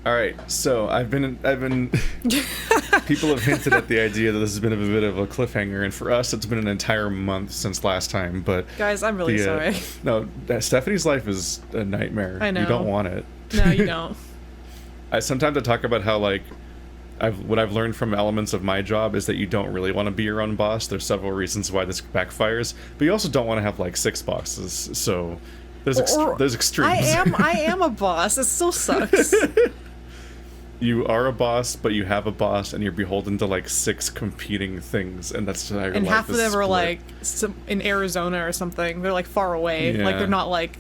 All right, so I've been. People have hinted at the idea that this has been a bit of a cliffhanger, and for us, it's been an entire month since last time. But guys, I'm really sorry. No, Stephanie's life is a nightmare. I know. You don't want it. No, you don't. Sometimes I talk about how what I've learned from elements of my job is that you don't really want to be your own boss. There's several reasons why this backfires, but you also don't want to have like 6 bosses. So there's extremes. I am a boss. It still sucks. You are a boss, but you have a boss, and you're beholden to like 6 competing things, and that's how your life is and half of them are split. like in Arizona or something. They're like far away. Yeah. Like they're not like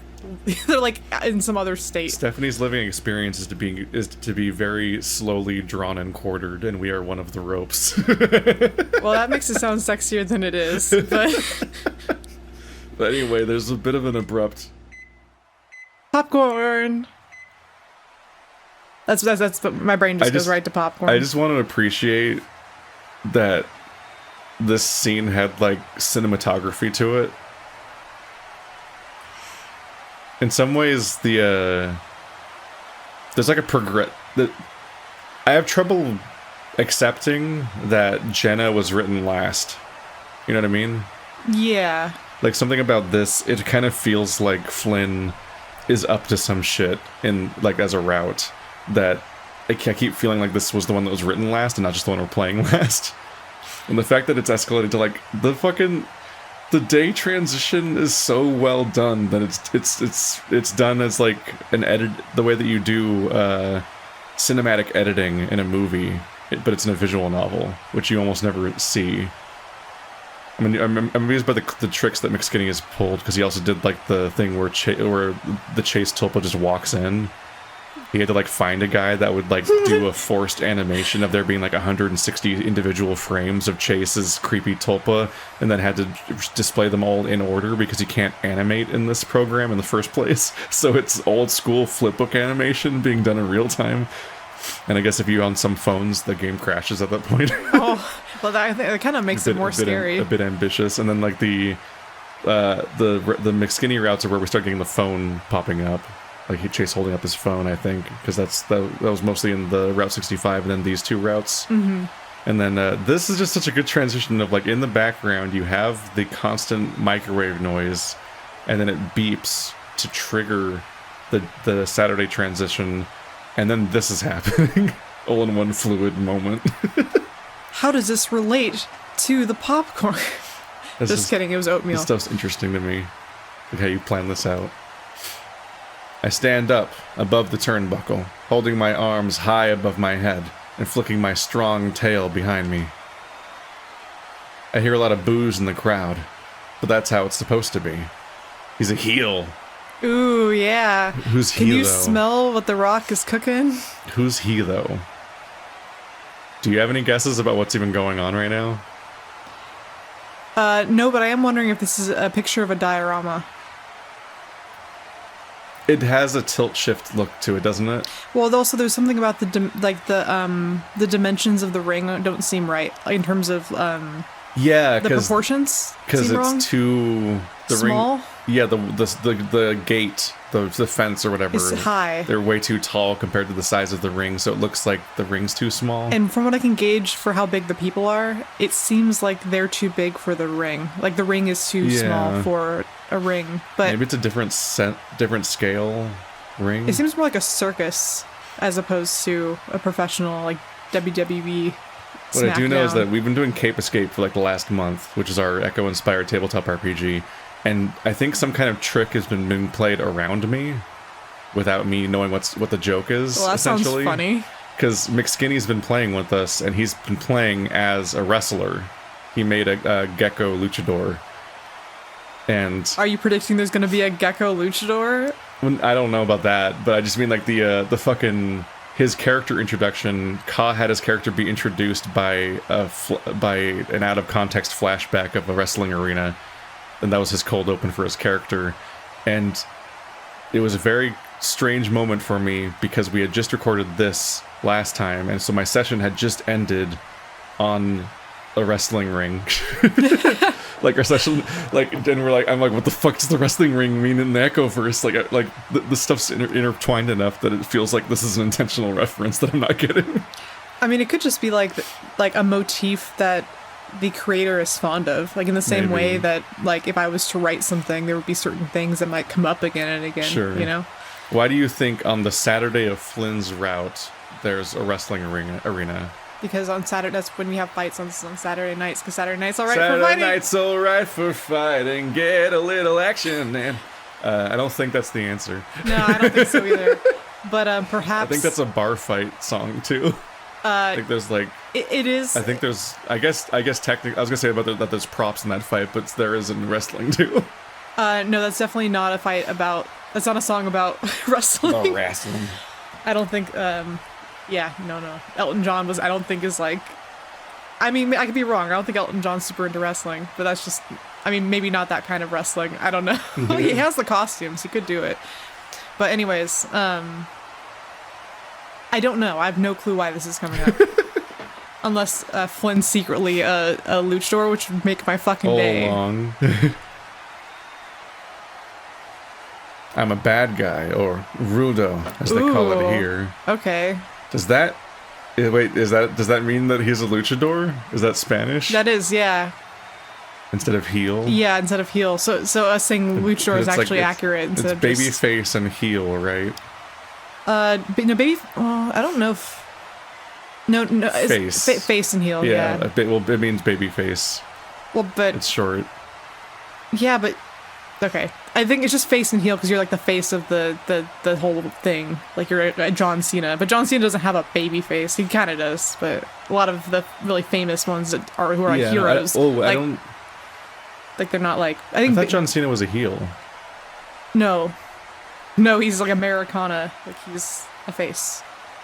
they're like in some other state. Stephanie's living experience is to be very slowly drawn and quartered, and we are one of the ropes. Well, that makes it sound sexier than it is. But anyway, there's a bit of an abrupt popcorn. That's my brain just goes right to popcorn. I just want to appreciate that this scene had like cinematography to it. In some ways, there's like a I have trouble accepting that Jenna was written last. You know what I mean? Yeah. Like something about this, it kind of feels like Flynn is up to some shit in like as a route. That I keep feeling like this was the one that was written last and not just the one we're playing last. And the fact that it's escalated to like the day transition is so well done that it's done as like an edit, the way that you do cinematic editing in a movie, but it's in a visual novel, which you almost never see. I mean, I'm amused by the tricks that McSkinney has pulled, because he also did like the thing where the Chase Tulpa just walks in. He had to like find a guy that would like do a forced animation of there being like 160 individual frames of Chase's creepy Tulpa, and then had to display them all in order because he can't animate in this program in the first place. So it's old school flipbook animation being done in real time. And I guess if you're on some phones, the game crashes at that point. Oh, well, that kind of makes it more scary. A bit ambitious. And then like the McSkinney routes are where we start getting the phone popping up. Like Chase holding up his phone, I think, because that was mostly in the Route 65, and then these 2 routes. Mm-hmm. And then this is just such a good transition of like in the background you have the constant microwave noise, and then it beeps to trigger the Saturday transition, and then this is happening all in one fluid moment. How does this relate to the popcorn? Just kidding, it was oatmeal. This stuff's interesting to me, like how you plan this out. I stand up above the turnbuckle, holding my arms high above my head and flicking my strong tail behind me. I hear a lot of boos in the crowd, but that's how it's supposed to be. He's a heel. Ooh, yeah. Who's he, Can you though? smell what The Rock is cooking? Who's he, though? Do you have any guesses about what's even going on right now? No, but I am wondering if this is a picture of a diorama. It has a tilt-shift look to it, doesn't it? Well, also there's something about the dimensions of the ring don't seem right in terms of yeah, the proportions. Because it's too small. Ring, yeah, the gate, the fence or whatever, is high. They're way too tall compared to the size of the ring, so it looks like the ring's too small. And from what I can gauge for how big the people are, it seems like they're too big for the ring. Like the ring is too small for a ring, but maybe it's a different scale ring. It seems more like a circus as opposed to a professional like WWE. What I do know is that we've been doing Cape Escape for like the last month, which is our Echo-inspired tabletop RPG, and I think some kind of trick has been being played around me without me knowing what the joke is. Well, that essentially. Sounds funny. Because McSkinney's been playing with us, and he's been playing as a wrestler. He made a gecko luchador. And are you predicting there's going to be a gecko luchador? I don't know about that, but I just mean like the fucking his character introduction. Ka had his character be introduced by an out of context flashback of a wrestling arena, and that was his cold open for his character. And it was a very strange moment for me because we had just recorded this last time, and so my session had just ended on a wrestling ring. like our session, like, and we're like, I'm like, what the fuck does the wrestling ring mean in the Echo verse? Like the stuff's intertwined enough that it feels like this is an intentional reference that I'm not getting. I mean, it could just be like a motif that the creator is fond of, like in the same way that, like, if I was to write something, there would be certain things that might come up again and again. Sure. You know. Why do you think on the Saturday of Flynn's route there's a wrestling arena? Because on Saturday, that's when we have fights on Saturday nights. Because Saturday night's all right Saturday for fighting. night's all right for fighting. Get a little action, man. I don't think that's the answer. No, I don't think so either. But perhaps I think that's a bar fight song too. I think there's like it is. I think there's. I guess technically I was gonna say about that there's props in that fight, but there is in wrestling too. No, that's definitely not a fight about. That's not a song about wrestling. About wrestling. I don't think. Yeah, no. Elton John was. I don't think is like. I mean, I could be wrong. I don't think Elton John's super into wrestling, but that's just. I mean, maybe not that kind of wrestling. I don't know. He has the costumes. He could do it. But anyways, I don't know. I have no clue why this is coming up. Unless Flynn's secretly a luchador, which would make my fucking day. Long. I'm a bad guy, or rudo, as they call it here. Okay. Does that does that mean that he's a luchador? Is that Spanish? That is, yeah. Instead of heel? Yeah, instead of heel. So us saying luchador is actually accurate instead of baby face and heel, right? No, baby. I don't know if. No, face. Face and heel. Yeah. Well, it means baby face. Well, but it's short. Yeah, but okay. I think it's just face and heel because you're like the face of the whole thing. Like you're a John Cena, but John Cena doesn't have a baby face. He kind of does, but a lot of the really famous ones who are like heroes. I don't. Like they're not like. I thought John Cena was a heel. No, he's like Americana. Like he's a face.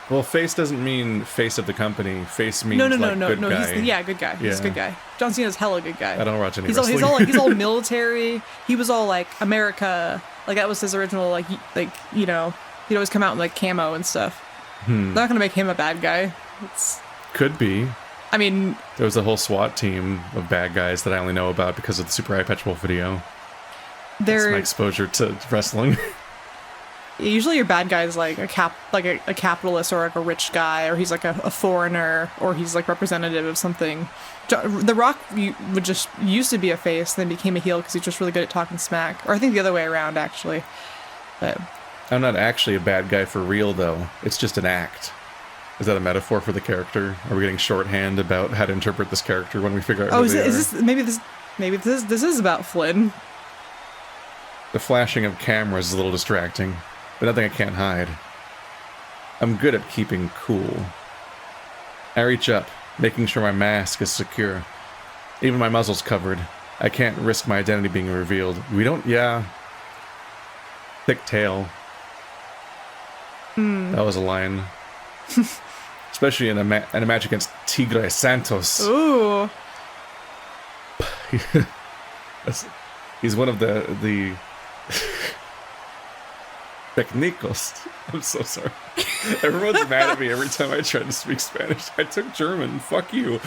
Well, face doesn't mean face of the company. Face means no, good guy. He's good guy. He's a good guy. John Cena's hella good guy. I don't watch any wrestling. wrestling. He's all military. He was all like America. Like that was his original like you know he'd always come out in like camo and stuff. They're not gonna make him a bad guy. Could be. I mean, there was a whole SWAT team of bad guys that I only know about because of the Super High Pitch Wolf video. That's my exposure to wrestling. Usually your bad guy is like a capitalist or like a rich guy, or he's like a foreigner, or he's like representative of something. The Rock would just used to be a face, then became a heel because he's just really good at talking smack. Or I think the other way around, actually. But I'm not actually a bad guy for real, though. It's just an act. Is that a metaphor for the character? Are we getting shorthand about how to interpret this character when we figure out? Oh, is this maybe this is about Flynn? The flashing of cameras is a little distracting. But nothing I can't hide. I'm good at keeping cool. I reach up, making sure my mask is secure. Even my muzzle's covered. I can't risk my identity being revealed. Thick tail. That was a line. Especially in a match against Tigre Santos. Ooh. He's one of the Technicos. I'm so sorry. Everyone's mad at me every time I try to speak Spanish. I took German. Fuck you.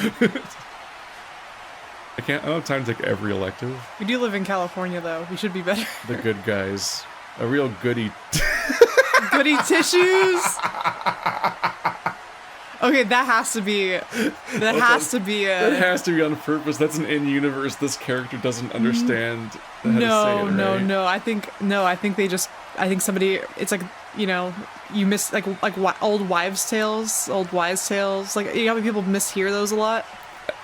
I don't have time to take every elective. We do live in California, though. We should be better. The good guys. A real goody. Goody tissues. Okay, that has to be. That has to be on purpose. That's an in-universe. This character doesn't understand how to say it, right? No. I think somebody. It's like, you know, you miss like old wives' tales, old wives' tales. Like, you know how people mishear those a lot.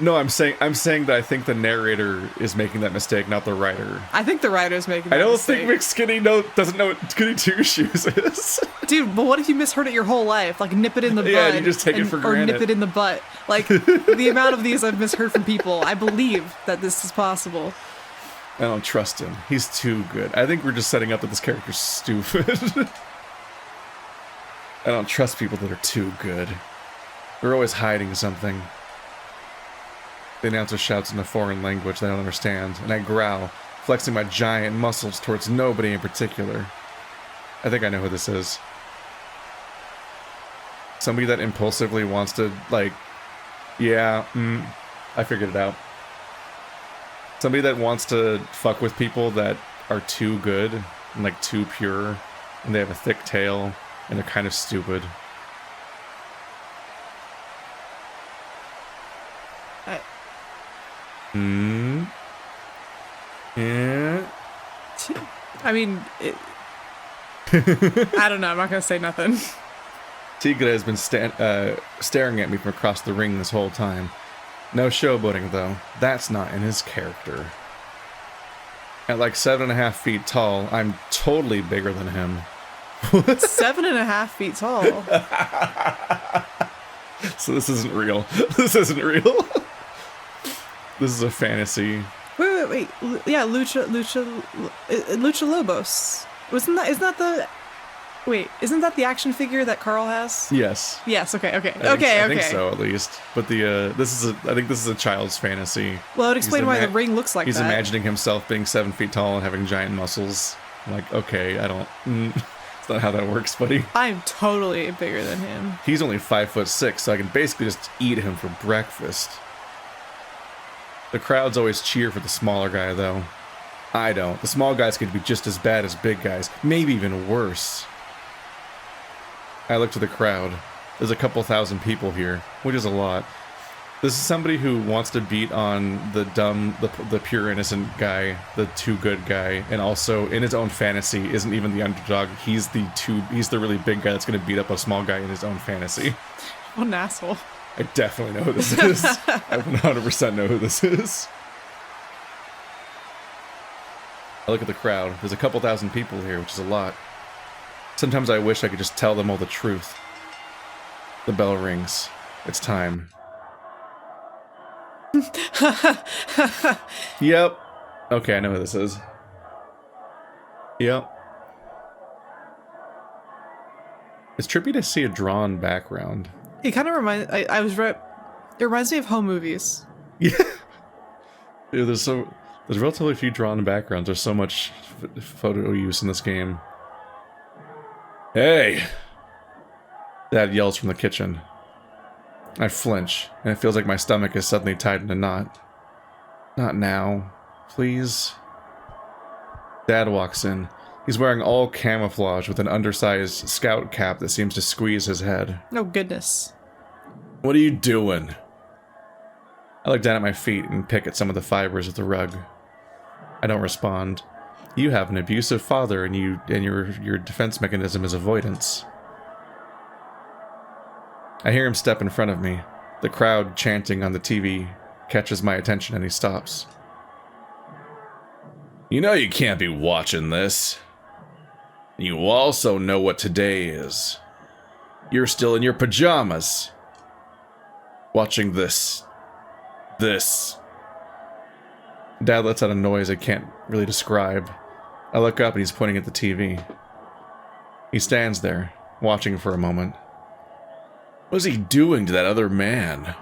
No, I'm saying that I think the narrator is making that mistake, not the writer. I think the writer's making that mistake. I don't think McSkinny doesn't know what Goody Two Shoes is. Dude, but what if you misheard it your whole life? Like, nip it in the bud. Yeah, you just take it for granted. Or nip it in the butt. Like, the amount of these I've misheard from people, I believe that this is possible. I don't trust him. He's too good. I think we're just setting up that this character's stupid. I don't trust people that are too good. They're always hiding something. The announcer shouts in a foreign language that I don't understand, and I growl, flexing my giant muscles towards nobody in particular. I think I know who this is. Somebody that impulsively wants to, like, I figured it out. Somebody that wants to fuck with people that are too good and like too pure, and they have a thick tail, and they're kind of stupid. Yeah. I mean, I don't know. I'm not gonna say nothing. Tigre has been staring at me from across the ring this whole time. No showboating, though. That's not in his character. At like 7.5 feet tall, I'm totally bigger than him. 7.5 feet tall. So this isn't real. This isn't real. This is a fantasy. Wait. Yeah, Lucha Lobos. Isn't that the action figure that Carl has? Yes. Yes. Okay. I think so, at least. But I think this is a child's fantasy. Well, it would explain why the ring looks like he's that. He's imagining himself being 7 feet tall and having giant muscles. I'm like, okay, I don't. It's not how that works, buddy. I'm totally bigger than him. He's only 5'6", so I can basically just eat him for breakfast. The crowds always cheer for the smaller guy, though. I don't. The small guys can be just as bad as big guys, maybe even worse. I look to the crowd. There's a couple thousand people here, which is a lot. This is somebody who wants to beat on the dumb, the pure innocent guy, the too good guy, and also in his own fantasy isn't even the underdog. He's the really big guy that's going to beat up a small guy in his own fantasy. What an asshole. I definitely know who this is. I 100% know who this is. I look at the crowd. There's a couple thousand people here, which is a lot. Sometimes I wish I could just tell them all the truth. The bell rings. It's time. Yep. Okay, I know who this is. Yep. It's trippy to see a drawn background. It kind of reminds. It reminds me of home movies. Yeah. Dude, there's relatively few drawn backgrounds. There's so much photo use in this game. Hey! Dad yells from the kitchen. I flinch, and it feels like my stomach is suddenly tied in a knot. Not now. Please. Dad walks in. He's wearing all camouflage with an undersized scout cap that seems to squeeze his head. Oh, goodness. What are you doing? I look down at my feet and pick at some of the fibers of the rug. I don't respond. You have an abusive father, and your defense mechanism is avoidance. I hear him step in front of me. The crowd chanting on the TV catches my attention, and he stops. You know you can't be watching this. You also know what today is. You're still in your pajamas. Watching this. Dad lets out a noise I can't really describe. I look up and he's pointing at the TV. He stands there, watching for a moment. What's he doing to that other man?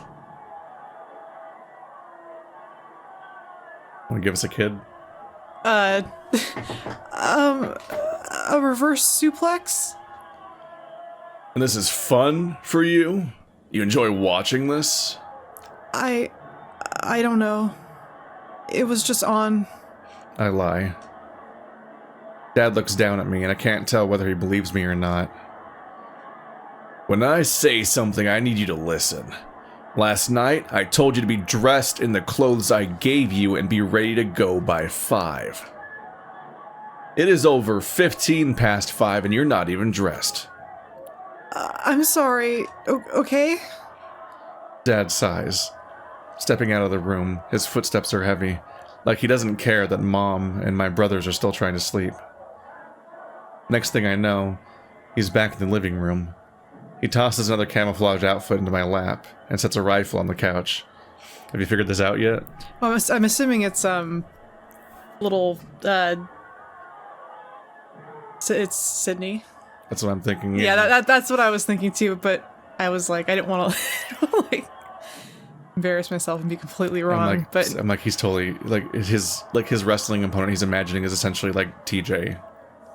Want to give us a kid? A reverse suplex? And this is fun for you? You enjoy watching this? I don't know. It was just on. I lie. Dad looks down at me, and I can't tell whether he believes me or not. When I say something, I need you to listen. Last night, I told you to be dressed in the clothes I gave you and be ready to go by 5. It is over 15 past 5, and you're not even dressed. I'm sorry. Okay? Dad sighs. Stepping out of the room, his footsteps are heavy, like he doesn't care that Mom and my brothers are still trying to sleep. Next thing I know, he's back in the living room. He tosses another camouflage outfit into my lap and sets a rifle on the couch. Have you figured this out yet? Well, I'm assuming it's little it's Sydney. That's what I'm thinking. Yeah, that's what I was thinking too. But I was like, I didn't want to like embarrass myself and be completely wrong. I'm like he's totally his wrestling opponent. He's imagining is essentially like TJ,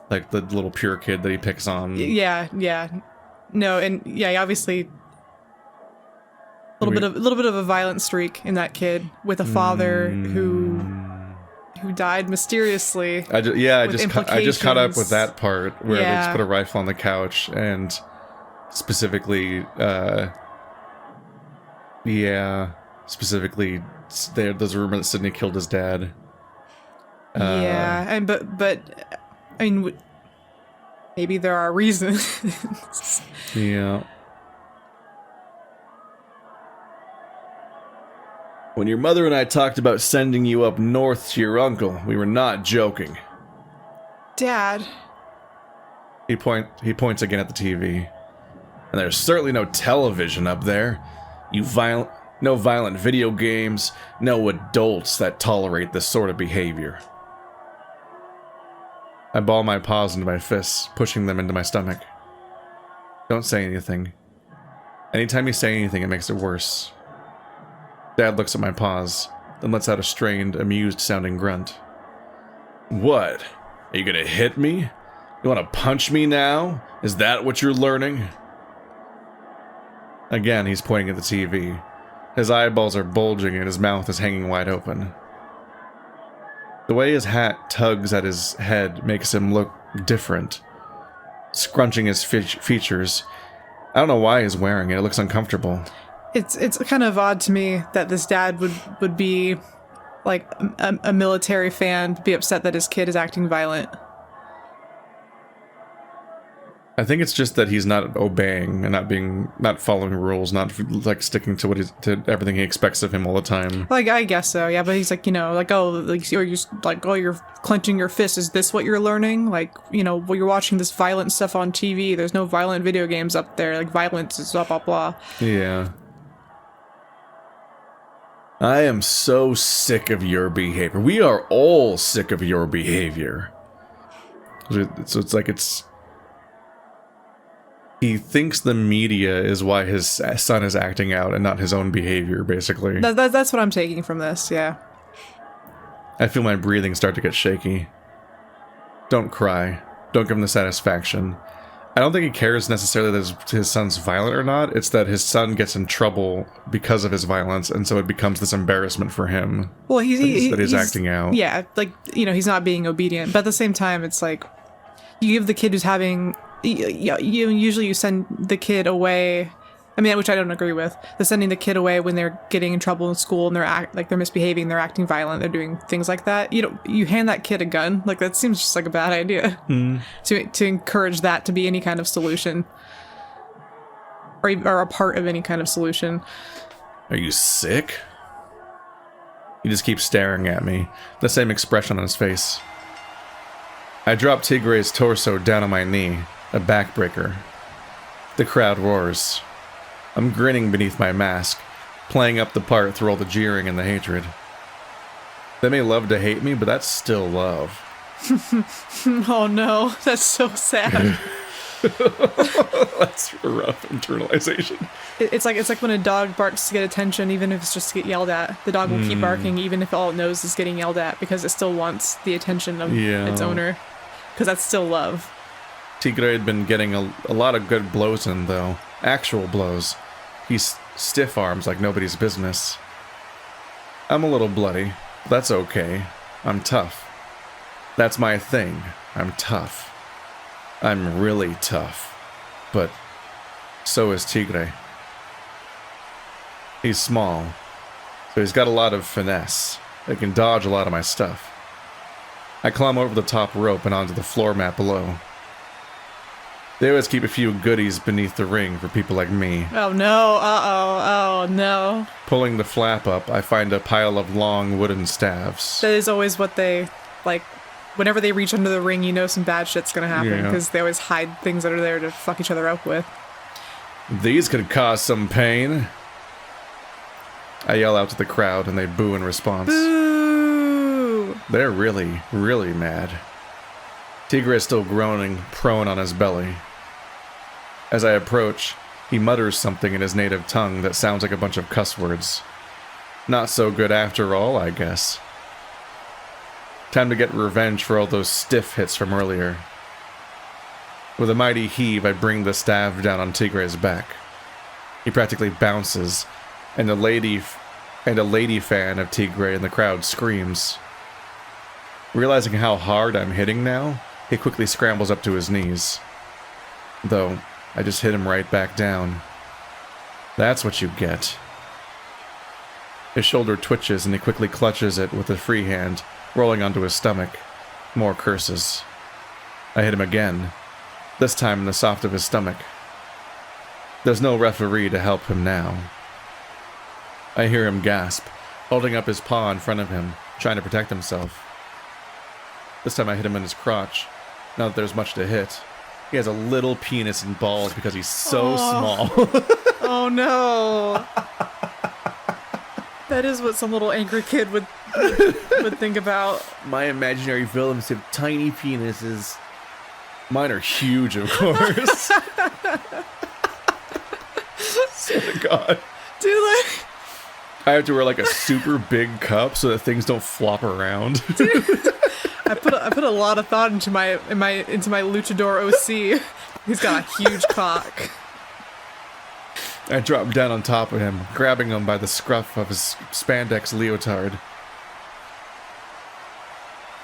like the little pure kid that he picks on. Yeah. No, and yeah, obviously a little bit of a violent streak in that kid with a father who who died mysteriously. I just caught up with that part where they just Yeah. put a rifle on the couch and specifically, there's a rumor that Sydney killed his dad. Yeah, and but I mean, maybe there are reasons. Yeah. When your mother and I talked about sending you up north to your uncle, we were not joking. Dad. He points again at the TV. And there's certainly no television up there. No violent video games, no adults that tolerate this sort of behavior. I ball my paws into my fists, pushing them into my stomach. Don't say anything. Anytime you say anything, it makes it worse. Dad looks at my paws, then lets out a strained, amused-sounding grunt. What? Are you gonna hit me? You wanna punch me now? Is that what you're learning? Again, he's pointing at the TV. His eyeballs are bulging and his mouth is hanging wide open. The way his hat tugs at his head makes him look different, scrunching his features. I don't know why he's wearing it. It looks uncomfortable. It's kind of odd to me that this dad would be like a military fan, be upset that his kid is acting violent. I think it's just that he's not obeying and not following rules, not like sticking to to everything he expects of him all the time. Like, I guess so, yeah. But he's like, you're clenching your fist. Is this what you're learning? Like, while you're watching this violent stuff on TV, there's no violent video games up there. Like, violence is blah blah blah. Yeah. I am so sick of your behavior. We are all sick of your behavior. So it's like he thinks the media is why his son is acting out and not his own behavior, basically. That's what I'm taking from this, yeah. I feel my breathing start to get shaky. Don't cry. Don't give him the satisfaction. I don't think he cares necessarily that his son's violent or not. It's that his son gets in trouble because of his violence, and so it becomes this embarrassment for him. Well, he's acting out. Yeah, like, he's not being obedient. But at the same time, it's like, you give the kid who's having... You send the kid away. I mean, which I don't agree with. The sending the kid away when they're getting in trouble in school and they're misbehaving, they're acting violent, they're doing things like that. You hand that kid a gun. Like, that seems just like a bad idea. To encourage that to be any kind of solution, or a part of any kind of solution. Are you sick? He just keeps staring at me, the same expression on his face. I drop Tigre's torso down on my knee. A backbreaker. The crowd roars. I'm grinning beneath my mask, playing up the part through all the jeering and the hatred. They may love to hate me, but that's still love. Oh no, that's so sad. That's a rough internalization. It's like when a dog barks to get attention, even if it's just to get yelled at. The dog will keep barking, even if all it knows is getting yelled at, because it still wants the attention of its owner. Because that's still love. Tigre had been getting a lot of good blows in, though. Actual blows. He's stiff arms like nobody's business. I'm a little bloody. But that's okay. I'm tough. That's my thing. I'm tough. I'm really tough. But so is Tigre. He's small, so he's got a lot of finesse. He can dodge a lot of my stuff. I climb over the top rope and onto the floor mat below. They always keep a few goodies beneath the ring for people like me. Oh no, oh no. Pulling the flap up, I find a pile of long wooden staves. That is always what they, like, whenever they reach under the ring, some bad shit's gonna happen, because they always hide things that are there to fuck each other up with. These could cause some pain. I yell out to the crowd and they boo in response. Boo! They're really, really mad. Tigre is still groaning, prone on his belly. As I approach, he mutters something in his native tongue that sounds like a bunch of cuss words. Not so good after all, I guess. Time to get revenge for all those stiff hits from earlier. With a mighty heave, I bring the staff down on Tigre's back. He practically bounces, and a lady fan of Tigre in the crowd screams. Realizing how hard I'm hitting now, he quickly scrambles up to his knees. Though, I just hit him right back down. That's what you get. His shoulder twitches and he quickly clutches it with a free hand, rolling onto his stomach. More curses. I hit him again, this time in the soft of his stomach. There's no referee to help him now. I hear him gasp, holding up his paw in front of him, trying to protect himself. This time I hit him in his crotch. Not that there's much to hit. He has a little penis and balls because he's so small. Oh no. That is what some little angry kid would think about. My imaginary villains have tiny penises. Mine are huge, of course. Swear to God. Dude, like... I have to wear like a super big cup so that things don't flop around. Dude, I put a lot of thought into my luchador OC. He's got a huge cock. I drop down on top of him, grabbing him by the scruff of his spandex leotard.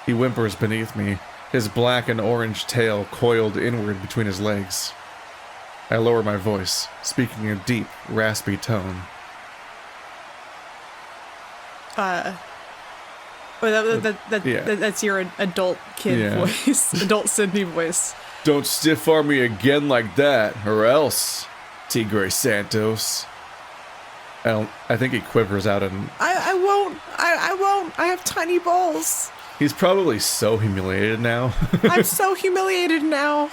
He whimpers beneath me, his black and orange tail coiled inward between his legs. I lower my voice, speaking in a deep, raspy tone. That's your adult kid voice. Adult Sydney voice. Don't stiff arm me again like that, or else, Tigre Santos. I think he quivers out and... I won't. I have tiny balls. He's probably so humiliated now. I'm so humiliated now.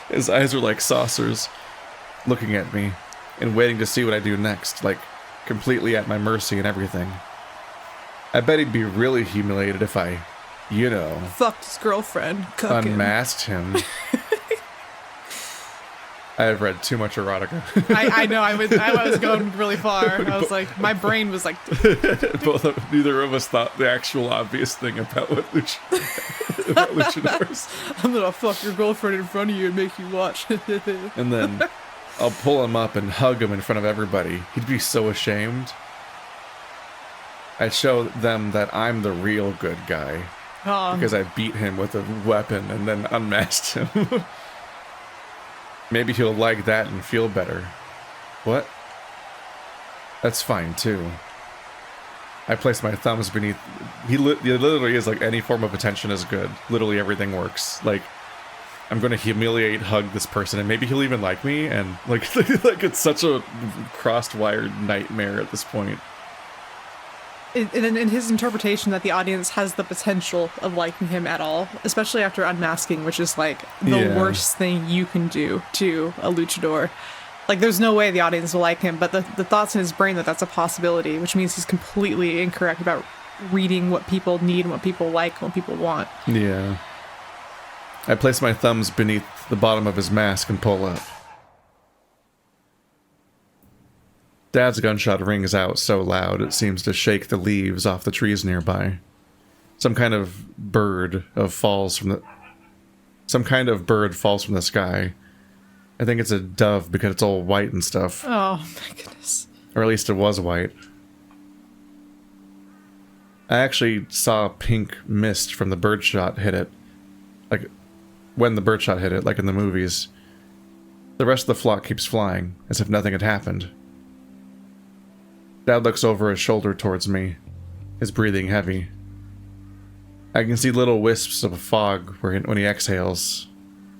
His eyes are like saucers, looking at me, and waiting to see what I do next, like, completely at my mercy and everything. I bet he'd be really humiliated if I, fucked his girlfriend, unmasked him. I have read too much erotica. I know, I was going really far. I was like, my brain was like... Neither of us thought the actual obvious thing about what luchadors. I'm gonna fuck your girlfriend in front of you and make you watch. And then I'll pull him up and hug him in front of everybody. He'd be so ashamed. I'd show them that I'm the real good guy. Because I beat him with a weapon and then unmasked him. Maybe he'll like that and feel better. What? That's fine, too. I place my thumbs beneath... He literally is like, any form of attention is good. Literally everything works. Like, I'm going to humiliate, hug this person, and maybe he'll even like me, and like it's such a crossed-wired nightmare at this point. In his interpretation that the audience has the potential of liking him at all, especially after unmasking, which is like the worst thing you can do to a luchador. Like, there's no way the audience will like him, but the thoughts in his brain that that's a possibility, which means he's completely incorrect about reading what people need and what people like and what people want. Yeah. I place my thumbs beneath the bottom of his mask and pull up. Dad's gunshot rings out so loud it seems to shake the leaves off the trees nearby. Some kind of bird falls from the sky. I think it's a dove because it's all white and stuff. Oh my goodness. Or at least it was white. I actually saw pink mist from the birdshot hit it. Like, when the birdshot hit it, like in the movies. The rest of the flock keeps flying, as if nothing had happened. Dad looks over his shoulder towards me, his breathing heavy. I can see little wisps of fog when he exhales.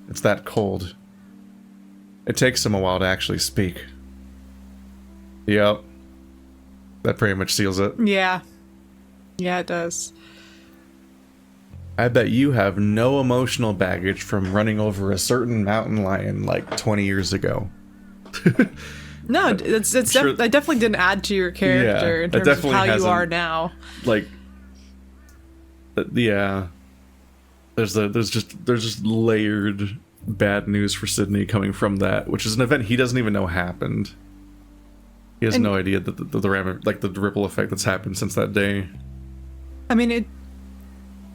It's that cold. It takes him a while to actually speak. Yep. That pretty much seals it. Yeah. Yeah, it does. I bet you have no emotional baggage from running over a certain mountain lion like 20 years ago. No, that definitely didn't add to your character in terms of how you are now. Like, yeah, there's just layered bad news for Sydney coming from that, which is an event he doesn't even know happened. He has no idea that the ripple effect that's happened since that day. I mean,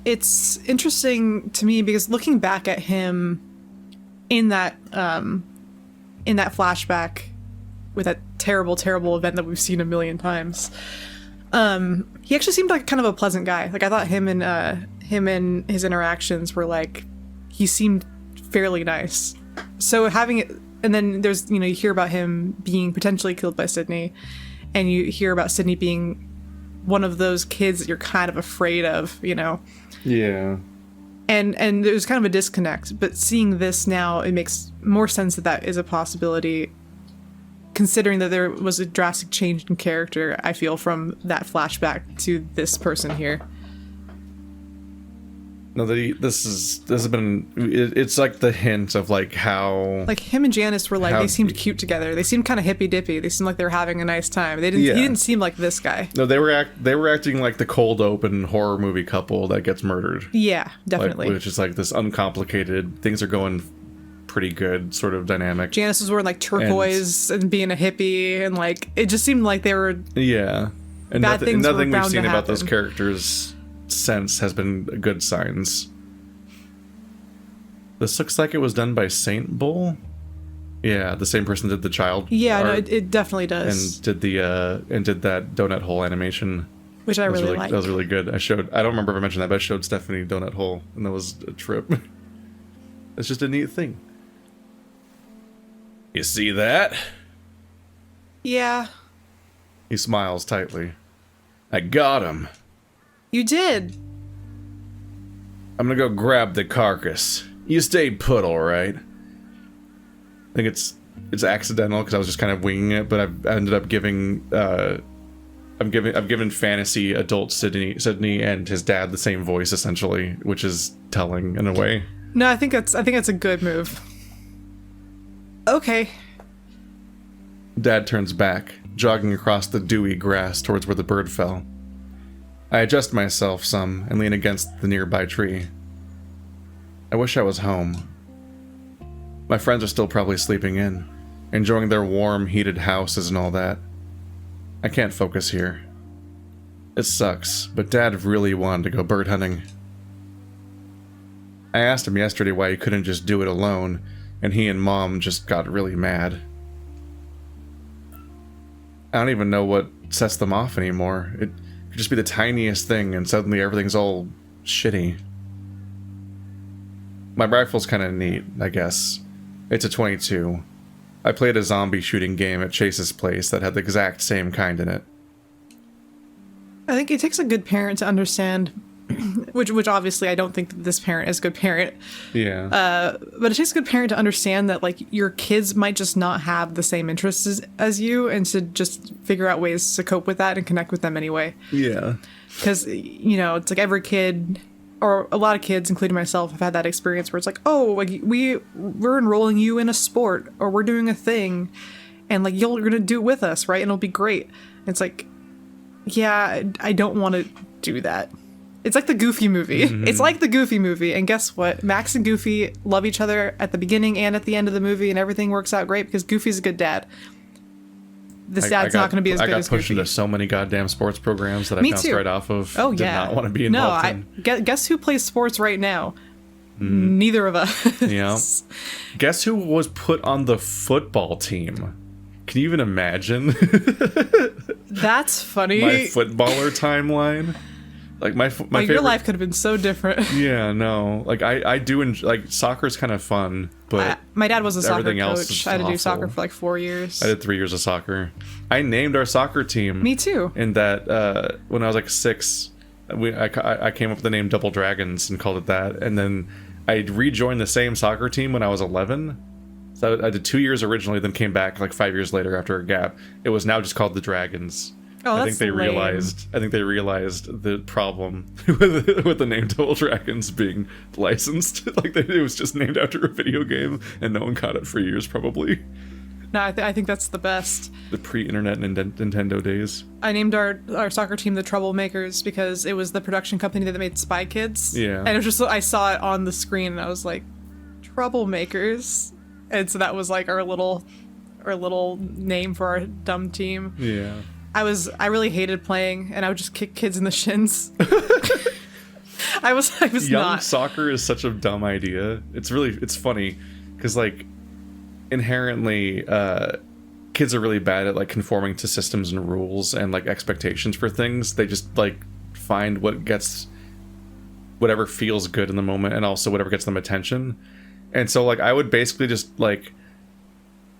it's interesting to me because looking back at him in that flashback with that terrible, terrible event that we've seen a million times, He actually seemed like kind of a pleasant guy. Like I thought him and his interactions were like, he seemed fairly nice. So having it, and then there's, you hear about him being potentially killed by Sydney, and you hear about Sydney being one of those kids that you're kind of afraid of, Yeah. And there's kind of a disconnect, but seeing this now, it makes more sense that is a possibility, considering that there was a drastic change in character, I feel, from that flashback to this person here. No, it's like the hint of like how like him and Janice were like, they seemed cute together. They seemed kind of hippy dippy. They seemed like they were having a nice time. He didn't seem like this guy. No, they were acting like the cold open horror movie couple that gets murdered. Yeah, definitely. Which is like this uncomplicated, things are going pretty good sort of dynamic. Janice was wearing like turquoise and being a hippie, and like it just seemed like they were and nothing we've seen about those characters since has been good signs. This looks like it was done by Saint Bull. Yeah, the same person did the child. Yeah, no, it definitely does. And did that donut hole animation, which I really liked. That was really good. I don't remember if I mentioned that, but I showed Stephanie donut hole, and that was a trip. It's just a neat thing. You see that? Yeah. He smiles tightly. I got him. You did. I'm gonna go grab the carcass. You stayed put, all right. I think it's accidental because I was just kind of winging it, but I ended up giving I've given fantasy adult Sydney and his dad the same voice essentially, which is telling in a way. No, I think that's a good move. Okay. Dad turns back, jogging across the dewy grass towards where the bird fell. I adjust myself some and lean against the nearby tree. I wish I was home. My friends are still probably sleeping in, enjoying their warm, heated houses and all that. I can't focus here. It sucks, but Dad really wanted to go bird hunting. I asked him yesterday why he couldn't just do it alone, and he and Mom just got really mad. I don't even know what sets them off anymore. It could just be the tiniest thing, and suddenly everything's all shitty. My rifle's kind of neat, I guess. It's a .22. I played a zombie shooting game at Chase's place that had the exact same kind in it. I think it takes a good parent to understand, which obviously I don't think that this parent is a good parent. Yeah. But it takes a good parent to understand that like your kids might just not have the same interests as you, and to just figure out ways to cope with that and connect with them anyway. Yeah. Because, it's like every kid, or a lot of kids, including myself, have had that experience where it's like, oh, like we're enrolling you in a sport, or we're doing a thing, and like you're gonna do it with us, right? And it'll be great. And it's like, yeah, I don't want to do that. It's like the Goofy movie. Mm-hmm. It's like the Goofy movie, and guess what? Max and Goofy love each other at the beginning and at the end of the movie, and everything works out great because Goofy's a good dad. This dad's not going to be as good as Goofy. I got pushed into so many goddamn sports programs that I bounced right off of. Oh, Did not want to be involved in. Guess who plays sports right now? Neither of us. Yeah. Guess who was put on the football team? Can you even imagine? That's funny. My footballer timeline. Like my favorite... Your life could have been so different. Yeah, no. Like I do like soccer's kind of fun, but my dad was a soccer coach. I had to do awful. soccer for like 4 years. I did 3 years of soccer. I named our soccer team. Me too. In that when I was like 6, I came up with the name Double Dragons and called it that, and then I rejoined the same soccer team when I was 11. So I did 2 years originally, then came back like 5 years later after a gap. It was now just called the Dragons. Oh, I think they realized the problem with the name Double Dragons being licensed. Like it was just named after a video game, and no one caught it for years probably. No, I think that's the best. The pre-internet Nintendo days. I named our soccer team the Troublemakers because it was the production company that made Spy Kids. Yeah. And it was just, I saw it on the screen and I was like, Troublemakers. And so that was like our little name for our dumb team. Yeah. I really hated playing, and I would just kick kids in the shins. I was Young not. Soccer is such a dumb idea. It's funny because like inherently kids are really bad at like conforming to systems and rules and like expectations for things. They just like find whatever feels good in the moment, and also whatever gets them attention. And so like I would basically just like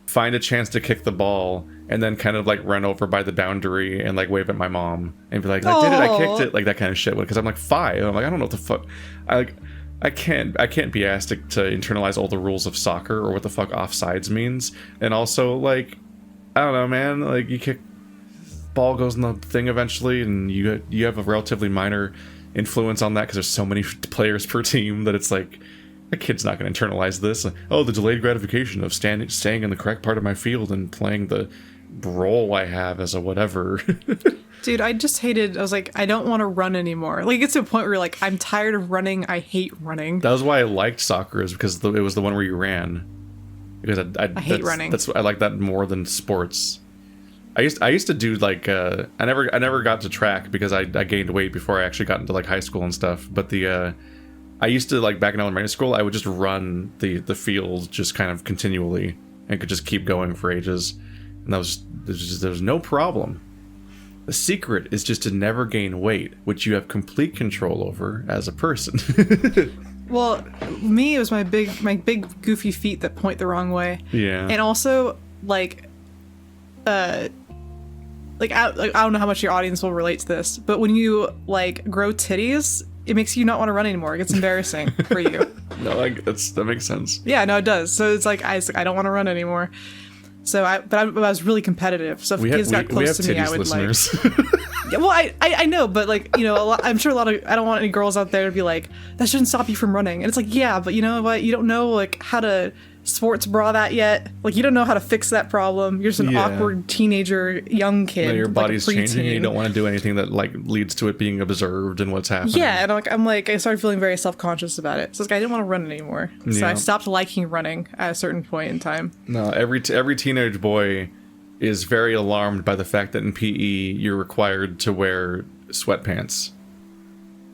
find a chance to kick the ball and then kind of like run over by the boundary and like wave at my mom and be like, I did it, I kicked it, like that kind of shit. Because I'm like 5, I'm like, I don't know what the fuck. I can't be asked to internalize all the rules of soccer or what the fuck offsides means. And also like, I don't know, man, like you kick, ball goes in the thing eventually, and you have a relatively minor influence on that because there's so many players per team that it's like, a kid's not going to internalize this. Like, oh, the delayed gratification of staying in the correct part of my field and playing the role I have as a whatever. Dude, I was like, I don't want to run anymore. Like, it gets to a point where you're like, I'm tired of running. I hate running. That was why I liked soccer, is because it was the one where you ran. Because I hate running. I like that more than sports. I used to do like I never got to track because I gained weight before I actually got into like high school and stuff. But I used to, like, back in elementary school, I would just run the field just kind of continually and could just keep going for ages. And there was no problem. The secret is just to never gain weight, which you have complete control over as a person. Well, me, it was my big goofy feet that point the wrong way. Yeah. And also, like, I don't know how much your audience will relate to this, but when you, like, grow titties, it makes you not want to run anymore. It gets embarrassing for you. No, that makes sense. Yeah, no, it does. So it's like, I don't want to run anymore. So I was really competitive. So if kids got close to me, I would listeners. like. Well, I know, but like, you know, I'm sure I don't want any girls out there to be like, that shouldn't stop you from running. And it's like, yeah, but you know what? You don't know like how to sports bra that yet. Like, you don't know how to fix that problem. You're just an awkward teenager, young kid. No, your like body's changing, and you don't want to do anything that like leads to it being observed and what's happening. Yeah, and I started feeling very self-conscious about it. So it's like, I didn't want to run anymore. So I stopped liking running at a certain point in time. No, every teenage boy is very alarmed by the fact that in PE you're required to wear sweatpants,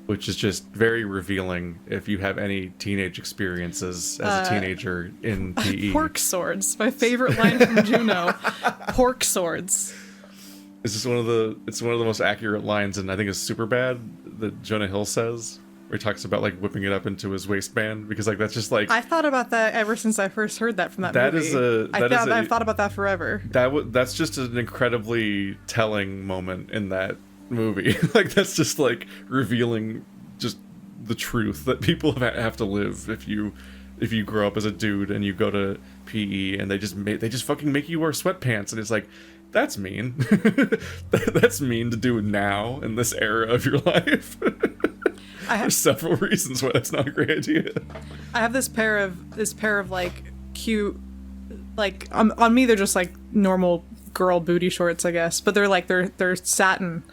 which is just very revealing if you have any teenage experiences as a teenager in PE. Pork swords, my favorite line from Juno. Pork swords. It's just one of the most accurate lines, and I think it's Superbad that Jonah Hill says, where he talks about like whipping it up into his waistband, because like that's just like, I thought about that ever since I first heard that from that movie. I've thought about that forever. That's just an incredibly telling moment in that movie. Like that's just like revealing just the truth that people have to live if you grow up as a dude and you go to PE and they just fucking make you wear sweatpants, and it's like, that's mean. That's mean to do now in this era of your life. There's several reasons why that's not a great idea. I have this pair of like cute, like on me they're just like normal girl booty shorts, I guess, but they're satin,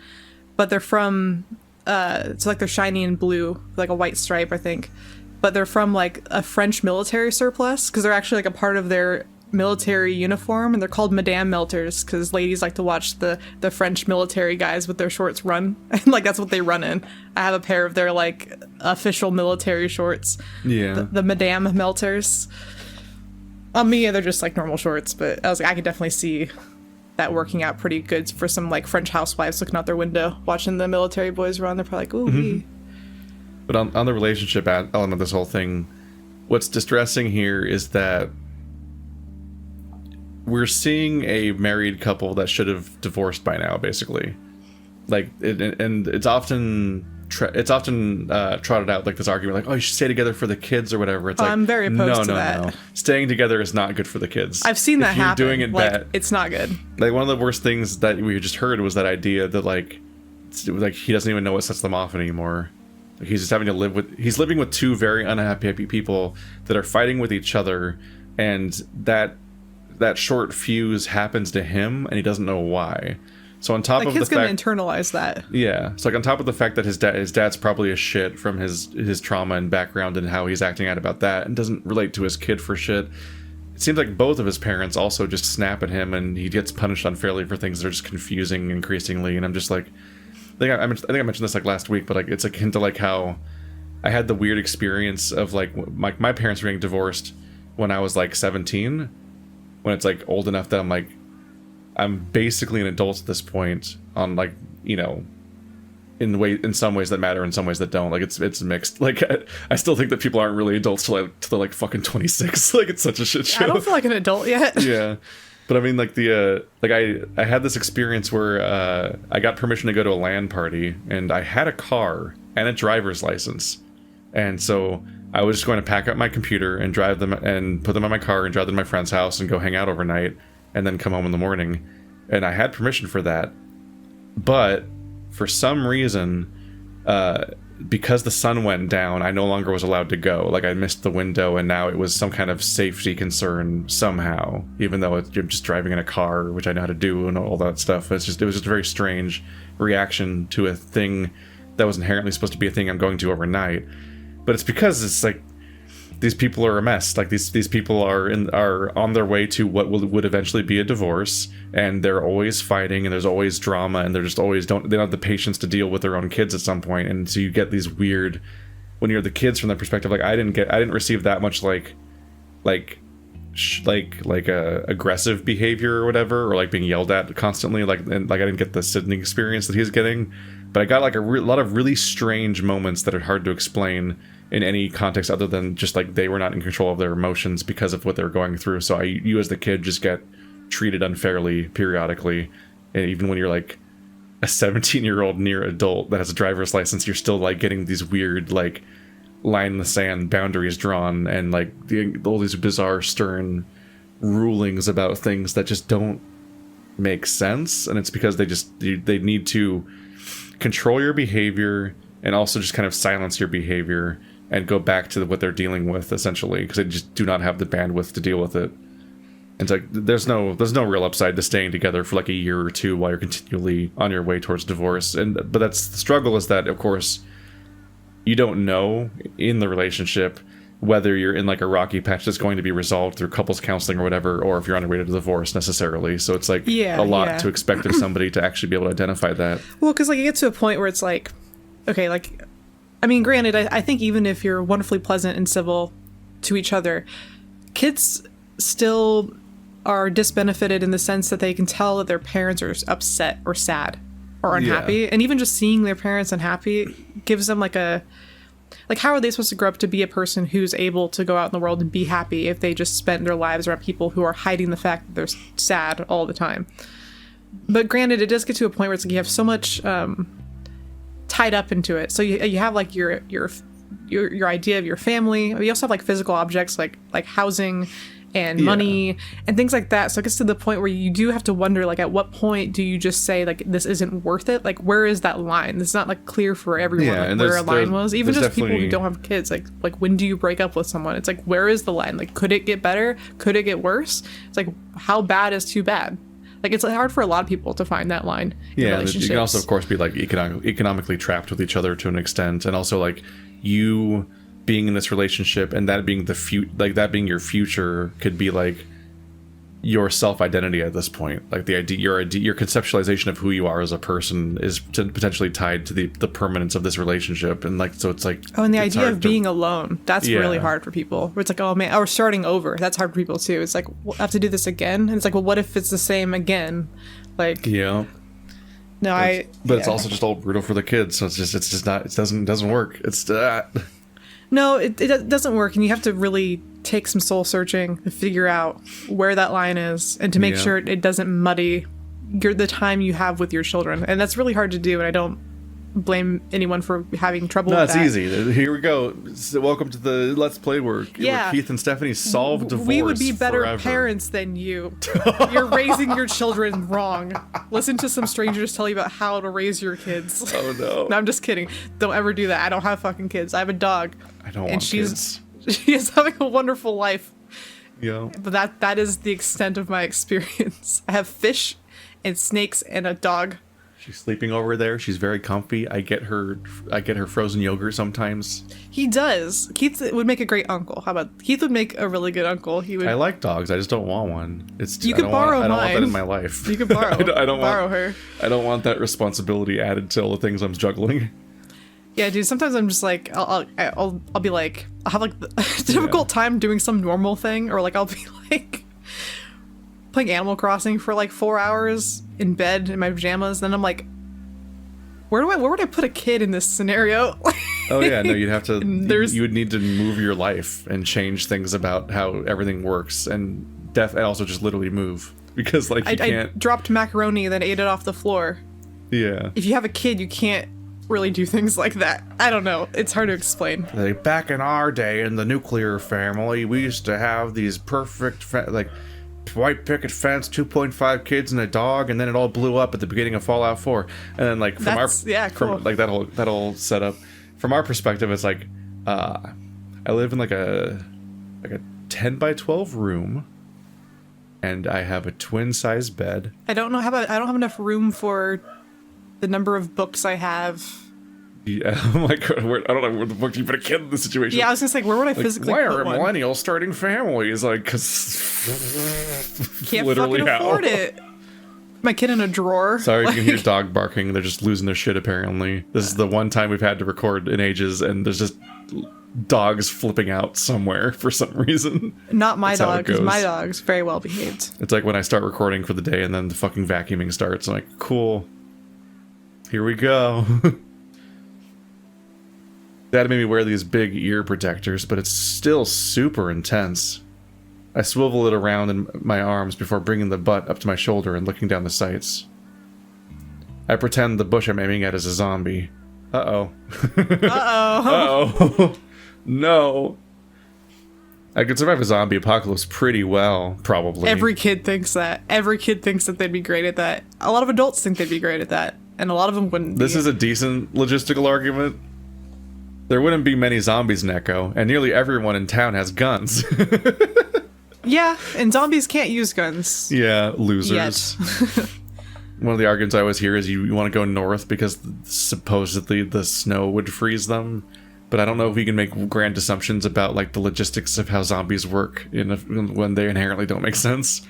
but they're from it's like they're shiny and blue, like a white stripe, I think, but they're from like a French military surplus, because they're actually like a part of their military uniform, and they're called Madame Melters because ladies like to watch the French military guys with their shorts run, and like that's what they run in. I have a pair of their like official military shorts. Yeah, the Madame Melters. On me, they're just like normal shorts, but I was like, I could definitely see that working out pretty good for some like French housewives looking out their window watching the military boys run. They're probably like, ooh. Mm-hmm. But on the relationship element of this whole thing, what's distressing here is that we're seeing a married couple that should have divorced by now, basically. Like, and it's often trotted out like this argument, like, oh, you should stay together for the kids or whatever. It's like, I'm very opposed to that. No. Staying together is not good for the kids. I've seen that happen. Doing it like, bad, it's not good. Like, one of the worst things that we just heard was that idea that like he doesn't even know what sets them off anymore. Like, he's just having to he's living with two very unhappy people that are fighting with each other, and that short fuse happens to him, and he doesn't know why. So on top of the fact, gonna internalize that. Yeah. So like on top of the fact that his dad's probably a shit from his trauma and background and how he's acting out about that, and doesn't relate to his kid for shit. It seems like both of his parents also just snap at him, and he gets punished unfairly for things that are just confusing increasingly. And I'm just like, I think I mentioned this like last week, but like it's akin to like how I had the weird experience of like my parents were getting divorced when I was like 17. When it's like old enough that I'm like, I'm basically an adult at this point on like, you know, in some ways that matter, in some ways that don't. Like it's mixed. Like I still think that people aren't really adults till they're like fucking 26. Like it's such a shit show. I don't feel like an adult yet. Yeah. But I mean, like I had this experience where I got permission to go to a LAN party, and I had a car and a driver's license, and so I was just going to pack up my computer and drive them and put them in my car and drive them to my friend's house and go hang out overnight, and then come home in the morning, and I had permission for that, but for some reason, because the sun went down, I no longer was allowed to go. Like I missed the window, and now it was some kind of safety concern somehow. Even though you're just driving in a car, which I know how to do, and all that stuff. It was just a very strange reaction to a thing that was inherently supposed to be a thing I'm going to overnight. But it's because it's like these people are a mess. Like these people are on their way to what would eventually be a divorce, and they're always fighting, and there's always drama, and they're just always they don't have the patience to deal with their own kids at some point, and so you get these weird, when you're the kids from that perspective. Like I didn't receive that much aggressive behavior or whatever, or like being yelled at constantly. Like I didn't get the Sydney experience that he's getting, but I got like a lot of really strange moments that are hard to explain in any context other than just like they were not in control of their emotions because of what they were going through. So you as the kid just get treated unfairly periodically, and even when you're like a 17-year-old near adult that has a driver's license, you're still like getting these weird like line in the sand boundaries drawn, and like all these bizarre stern rulings about things that just don't make sense. And it's because they need to control your behavior and also just kind of silence your behavior and go back to what they're dealing with, essentially, because they just do not have the bandwidth to deal with it. And it's like there's no real upside to staying together for like a year or two while you're continually on your way towards divorce. But that's the struggle, is that of course you don't know in the relationship whether you're in like a rocky patch that's going to be resolved through couples counseling or whatever, or if you're on your way to divorce necessarily. So it's like a lot to expect of somebody to actually be able to identify that. Well, because like you get to a point where it's like, okay, like, I mean, granted, I think even if you're wonderfully pleasant and civil to each other, kids still are disbenefited in the sense that they can tell that their parents are upset or sad or unhappy. Yeah. And even just seeing their parents unhappy gives them like how are they supposed to grow up to be a person who's able to go out in the world and be happy if they just spend their lives around people who are hiding the fact that they're sad all the time? But granted, it does get to a point where it's like you have so much tied up into it. So you have like your idea of your family. You also have like physical objects like housing and money and things like that. So it gets to the point where you do have to wonder, like, at what point do you just say like this isn't worth it? Like, where is that line? It's not like clear for everyone like, where a line was. Even just people who don't have kids, like when do you break up with someone? It's like, where is the line? Like, could it get better? Could it get worse? It's like, how bad is too bad? Like, it's hard for a lot of people to find that line. Yeah, you can also, of course, be like economically trapped with each other to an extent, and also like you being in this relationship and that being that being your future could be like your self-identity at this point. Like your conceptualization of who you are as a person is potentially tied to the permanence of this relationship, and like so it's like and the idea of being alone, that's really hard for people. Where it's like, oh man, or starting over, that's hard for people too. It's like, we'll have to do this again, and it's like, well, what if it's the same again? Like, no, but it's also just all brutal for the kids. So it's just not, it doesn't work. It's No, it doesn't work, and you have to really take some soul searching to figure out where that line is, and to make sure it doesn't muddy the time you have with your children. And that's really hard to do, and I don't blame anyone for having trouble with that. No, it's easy. Here we go. Welcome to the Let's Play where Keith and Stephanie solve divorce. We would be better forever. Parents than you. You're raising your children wrong. Listen to some strangers tell you about how to raise your kids. Oh, no. No, I'm just kidding. Don't ever do that. I don't have fucking kids. I have a dog. I don't want kids. She is having a wonderful life. Yeah. But that is the extent of my experience. I have fish and snakes and a dog. She's sleeping over there. She's very comfy. I get her frozen yogurt sometimes. He does. Keith would make a great uncle. How about Keith would make a really good uncle? He would. I like dogs. I just don't want one. You could borrow mine. I don't want that in my life. You could borrow. I don't borrow want her. I don't want that responsibility added to all the things I'm juggling. Yeah, dude. Sometimes I'm just like, I'll be like, I'll have like a difficult time doing some normal thing, or like I'll be like, playing Animal Crossing for like 4 hours in bed in my pajamas. Then I'm like, where would I put a kid in this scenario? Oh yeah, no, you'd have to. There's- You would need to move your life and change things about how everything works, and also just literally move because like you I can't. dropped macaroni and then ate it off the floor. Yeah. If you have a kid, you can't really do things like that. I don't know. It's hard to explain. Like back in our day in the nuclear family, we used to have these perfect like white picket fence, 2.5 kids and a dog, and then it all blew up at the beginning of Fallout 4. And then like from cool. like that whole setup, from our perspective, it's like I live in like a 10 by 12 room, and I have a twin size bed. I don't have enough room for the number of books I have. Yeah, I'm like, I don't know where the fuck you put a kid in this situation. Yeah, I was gonna say, where would I Like, physically why put are one? millennials starting families? Like, because Can't literally fucking how. afford it. My kid in a drawer. Sorry, you can hear dog barking. They're just losing their shit, apparently. This is the one time we've had to record in ages, and there's just dogs flipping out somewhere for some reason. Not my That's how it dog, because goes. my dog's very well behaved. It's like when I start recording for the day, and then the fucking vacuuming starts. I'm like, cool. Here we go. Dad made me wear these big ear protectors, but it's still super intense. I swivel it around in my arms before bringing the butt up to my shoulder and looking down the sights. I pretend the bush I'm aiming at is a zombie. Uh-oh. Uh-oh. Uh-oh. No. I could survive a zombie apocalypse pretty well, probably. Every kid thinks that. Every kid thinks that they'd be great at that. A lot of adults think they'd be great at that. And a lot of them wouldn't This be. is a decent logistical argument. There wouldn't be many zombies in Echo, and nearly everyone in town has guns. Yeah, and zombies can't use guns. Yeah, losers. Yet. One of the arguments I always hear is you want to go north because supposedly the snow would freeze them. But I don't know if we can make grand assumptions about like the logistics of how zombies work when they inherently don't make sense.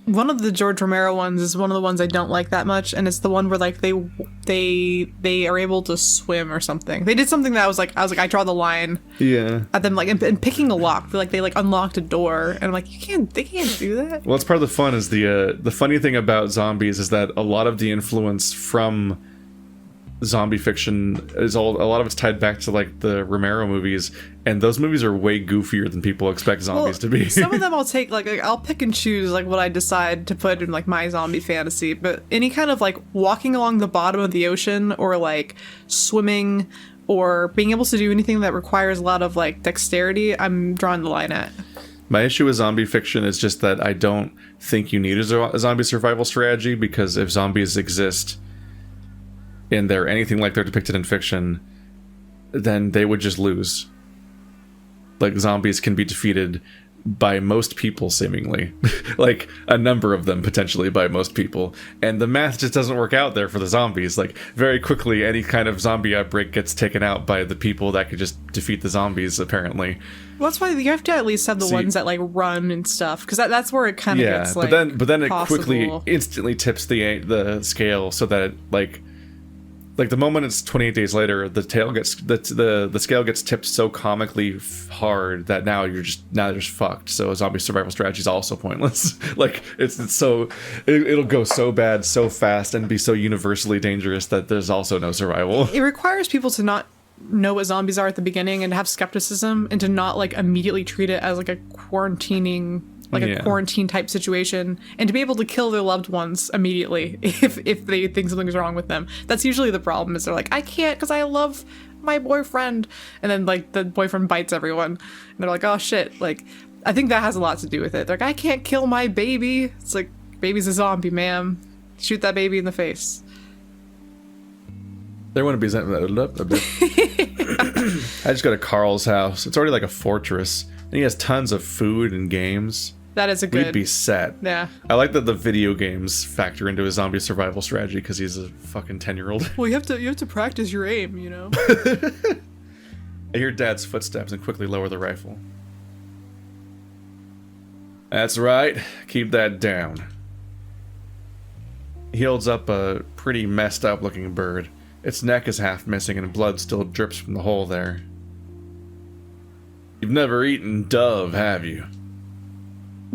One of the George Romero ones is one of the ones I don't like that much, and it's the one where like they are able to swim or something. They did something that I was like I draw the line Yeah. at them like and picking a lock. They unlocked a door, and I'm like they can't do that. Well, it's part of the fun is the funny thing about zombies is that a lot of the influence from zombie fiction is a lot of it's tied back to like the Romero movies, and those movies are way goofier than people expect zombies to be. Some of them I'll take like I'll pick and choose like what I decide to put in like my zombie fantasy, but any kind of like walking along the bottom of the ocean or like swimming or being able to do anything that requires a lot of like dexterity, I'm drawing the line at. My issue with zombie fiction is just that I don't think you need a zombie survival strategy, because if zombies exist and they're anything like they're depicted in fiction, then they would just lose. Like, zombies can be defeated by most people, seemingly. Like, a number of them, potentially, by most people. And the math just doesn't work out there for the zombies. Like, very quickly, any kind of zombie outbreak gets taken out by the people that could just defeat the zombies, apparently. Well, that's why you have to at least have the ones that like run and stuff, because that's where it kind of gets like. But then it quickly, possible. instantly tips the scale so that it, like the moment it's 28 days later, the tail gets the scale gets tipped so comically hard that now you're just fucked. So a zombie survival strategy is also pointless. Like it'll go so bad so fast and be so universally dangerous that there's also no survival. It requires people to not know what zombies are at the beginning and have skepticism, and to not like immediately treat it as like a quarantine type situation, and to be able to kill their loved ones immediately if they think something's wrong with them. That's usually the problem, is they're like, I can't because I love my boyfriend, and then like the boyfriend bites everyone and they're like, oh shit. Like, I think that has a lot to do with it. They're like, I can't kill my baby. It's like, baby's a zombie, ma'am. Shoot that baby in the face. There wouldn't be something. I just go to Carl's house. It's already like a fortress, and he has tons of food and games. That is a good. We'd be set. Yeah. I like that the video games factor into his zombie survival strategy, because he's a fucking 10-year-old. Well, you have to practice your aim, you know. I hear Dad's footsteps and quickly lower the rifle. That's right. Keep that down. He holds up a pretty messed up looking bird. Its neck is half missing and blood still drips from the hole there. You've never eaten dove, have you?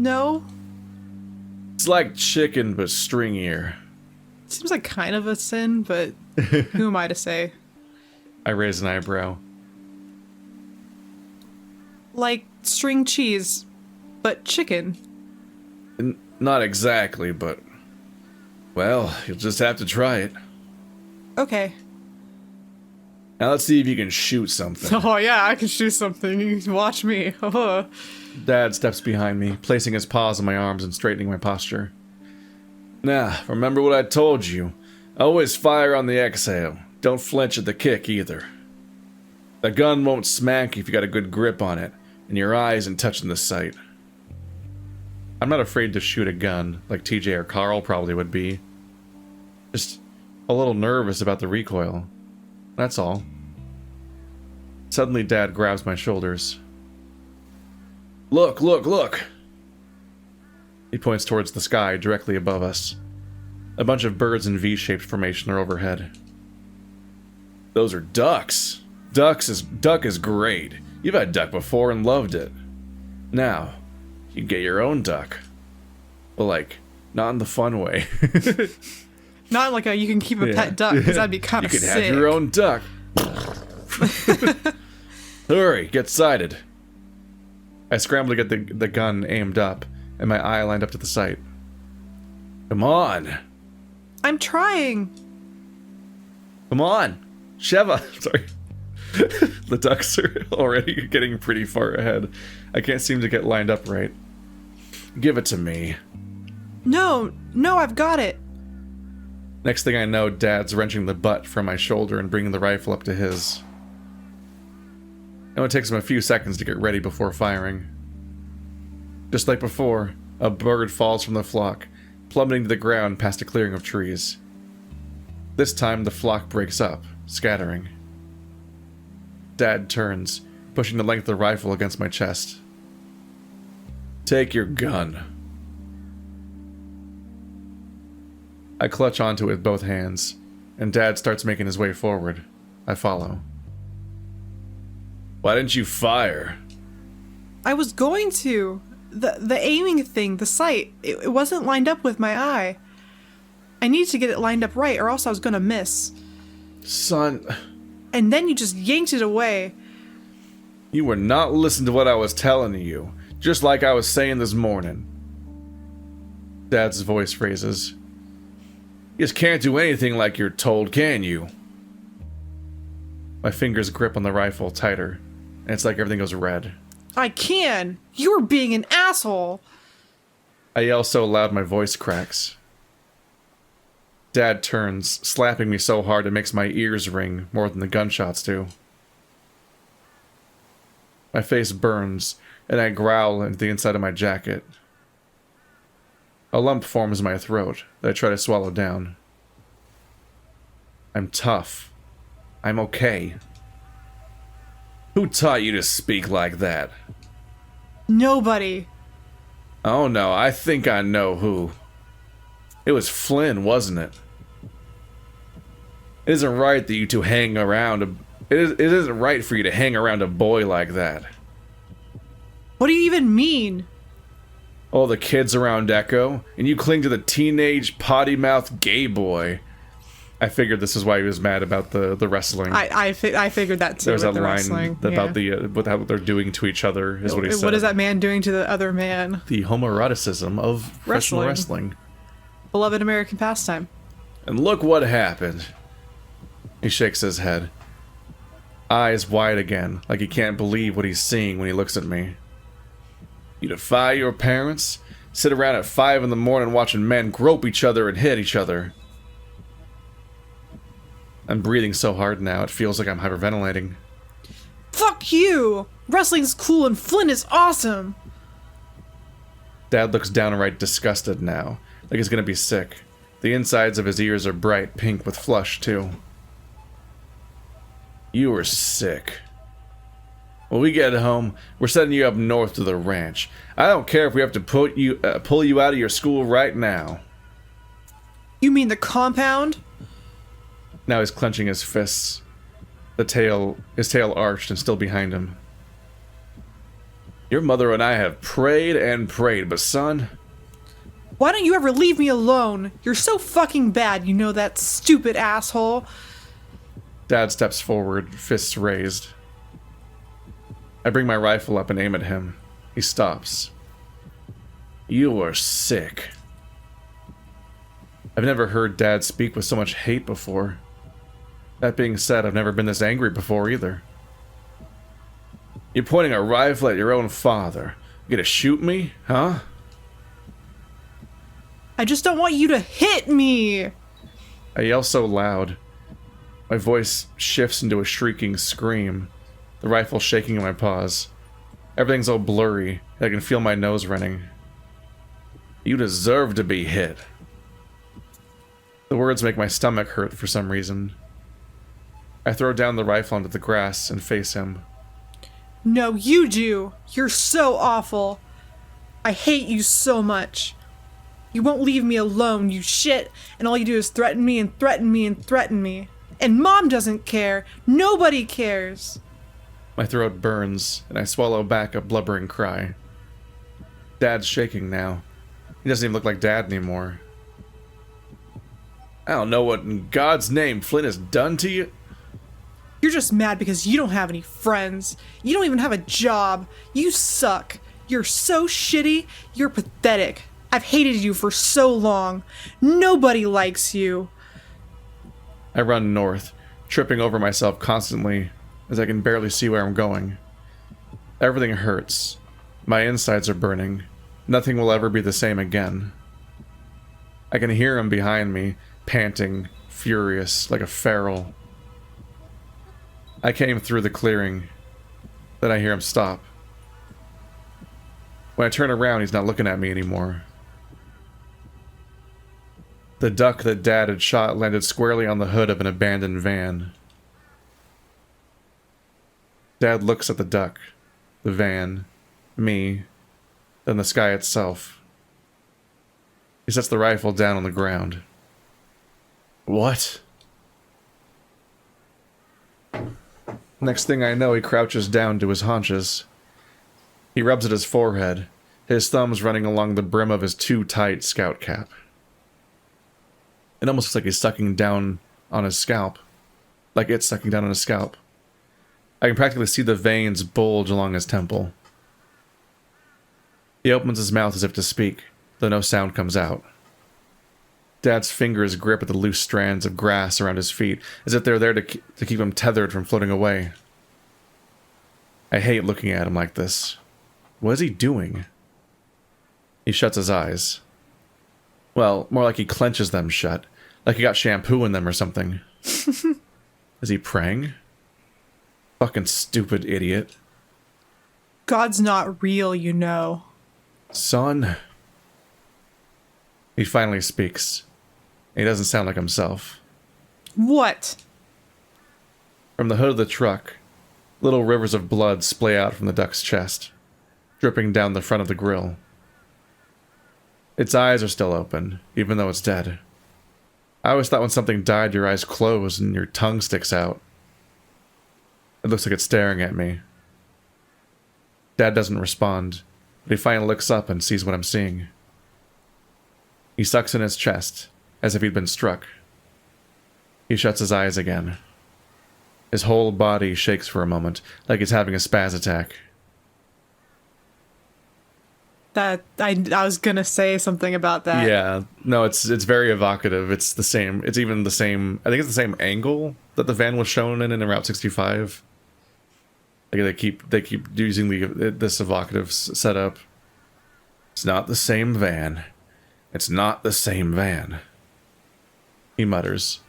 No. It's like chicken, but stringier. Seems like kind of a sin, but who am I to say? I raise an eyebrow. Like string cheese, but chicken. Not exactly, but... Well, you'll just have to try it. Okay. Now let's see if you can shoot something. Oh yeah, I can shoot something. You can watch me. Dad steps behind me, placing his paws on my arms and straightening my posture. Now, remember what I told you. Always fire on the exhale. Don't flinch at the kick either. The gun won't smack if you got a good grip on it, and your eye isn't touching the sight. I'm not afraid to shoot a gun, like TJ or Carl probably would be. Just a little nervous about the recoil. That's all. Suddenly, Dad grabs my shoulders. Look, look, look! He points towards the sky directly above us. A bunch of birds in V-shaped formation are overhead. Those are ducks. Duck is great. You've had duck before and loved it. Now, you get your own duck. But like, not in the fun way. Not like you can keep a pet duck, because that'd be kind of sick. You can have your own duck. Hurry, get sighted. I scramble to get the gun aimed up, and my eye lined up to the sight. Come on. I'm trying. Come on. Sheva. Sorry. The ducks are already getting pretty far ahead. I can't seem to get lined up right. Give it to me. No, I've got it. Next thing I know, Dad's wrenching the butt from my shoulder and bringing the rifle up to his. It only takes him a few seconds to get ready before firing. Just like before, a bird falls from the flock, plummeting to the ground past a clearing of trees. This time, the flock breaks up, scattering. Dad turns, pushing the length of the rifle against my chest. Take your gun. I clutch onto it with both hands, and Dad starts making his way forward. I follow. Why didn't you fire? I was going to. The aiming thing, the sight, it wasn't lined up with my eye. I needed to get it lined up right, or else I was gonna miss. Son... And then you just yanked it away. You were not listening to what I was telling you, just like I was saying this morning. Dad's voice raises. You just can't do anything like you're told, can you? My fingers grip on the rifle tighter, and it's like everything goes red. I can! You're being an asshole! I yell so loud my voice cracks. Dad turns, slapping me so hard it makes my ears ring more than the gunshots do. My face burns, and I growl into the inside of my jacket. A lump forms in my throat that I try to swallow down. I'm tough. I'm okay. Who taught you to speak like that? Nobody. Oh no, I think I know who. It was Flynn, wasn't it? It isn't right that you two hang around it isn't right for you to hang around a boy like that. What do you even mean? All the kids around Echo, and you cling to the teenage, potty-mouthed gay boy. I figured this is why he was mad about the wrestling. I figured that too. There's with that the line wrestling. about what they're doing to each other, is what he said. What is that man doing to the other man? The homoeroticism of professional wrestling. Beloved American pastime. And look what happened. He shakes his head. Eyes wide again, like he can't believe what he's seeing when he looks at me. You defy your parents? Sit around at 5 in the morning watching men grope each other and hit each other. I'm breathing so hard now, it feels like I'm hyperventilating. Fuck you! Wrestling's cool and Flynn is awesome! Dad looks downright disgusted now, like he's gonna be sick. The insides of his ears are bright pink with flush, too. You were sick. When we get home, we're sending you up north to the ranch. I don't care if we have to pull you out of your school right now. You mean the compound? Now he's clenching his fists. His tail arched and still behind him. Your mother and I have prayed and prayed, but son... Why don't you ever leave me alone? You're so fucking bad, you know that, stupid asshole. Dad steps forward, fists raised. I bring my rifle up and aim at him. He stops. You are sick. I've never heard Dad speak with so much hate before. That being said, I've never been this angry before either. You're pointing a rifle at your own father. You gonna shoot me, huh? I just don't want you to hit me! I yell so loud. My voice shifts into a shrieking scream, the rifle shaking in my paws. Everything's all blurry, and I can feel my nose running. You deserve to be hit. The words make my stomach hurt for some reason. I throw down the rifle onto the grass and face him. No, you do! You're so awful! I hate you so much. You won't leave me alone, you shit, and all you do is threaten me and threaten me and threaten me. And Mom doesn't care. Nobody cares. My throat burns, and I swallow back a blubbering cry. Dad's shaking now. He doesn't even look like Dad anymore. I don't know what in God's name Flynn has done to you. You're just mad because you don't have any friends. You don't even have a job. You suck. You're so shitty. You're pathetic. I've hated you for so long. Nobody likes you. I run north, tripping over myself constantly as I can barely see where I'm going. Everything hurts. My insides are burning. Nothing will ever be the same again. I can hear him behind me, panting, furious, like a feral. I came through the clearing. Then I hear him stop. When I turn around, he's not looking at me anymore. The duck that Dad had shot landed squarely on the hood of an abandoned van. Dad looks at the duck, the van, me, then the sky itself. He sets the rifle down on the ground. What? Next thing I know, he crouches down to his haunches. He rubs at his forehead, his thumbs running along the brim of his too tight scout cap. It almost looks like he's sucking down on his scalp. Like it's sucking down on his scalp. I can practically see the veins bulge along his temple. He opens his mouth as if to speak, though no sound comes out. Dad's fingers grip at the loose strands of grass around his feet, as if they're there to keep him tethered from floating away. I hate looking at him like this. What is he doing? He shuts his eyes. Well, more like he clenches them shut, like he got shampoo in them or something. Is he praying? Fucking stupid idiot. God's not real, you know. Son. He finally speaks. He doesn't sound like himself. What? From the hood of the truck, little rivers of blood splay out from the duck's chest, dripping down the front of the grill. Its eyes are still open, even though it's dead. I always thought when something died, your eyes close and your tongue sticks out. It looks like it's staring at me. Dad doesn't respond, but he finally looks up and sees what I'm seeing. He sucks in his chest, as if he'd been struck. He shuts his eyes again. His whole body shakes for a moment, like he's having a spaz attack. That I was gonna say something about that. Yeah, no, it's very evocative. It's the same. It's even the same. I think it's the same angle that the van was shown in Route 65. Like they keep using this evocative setup. It's not the same van. It's not the same van. He mutters.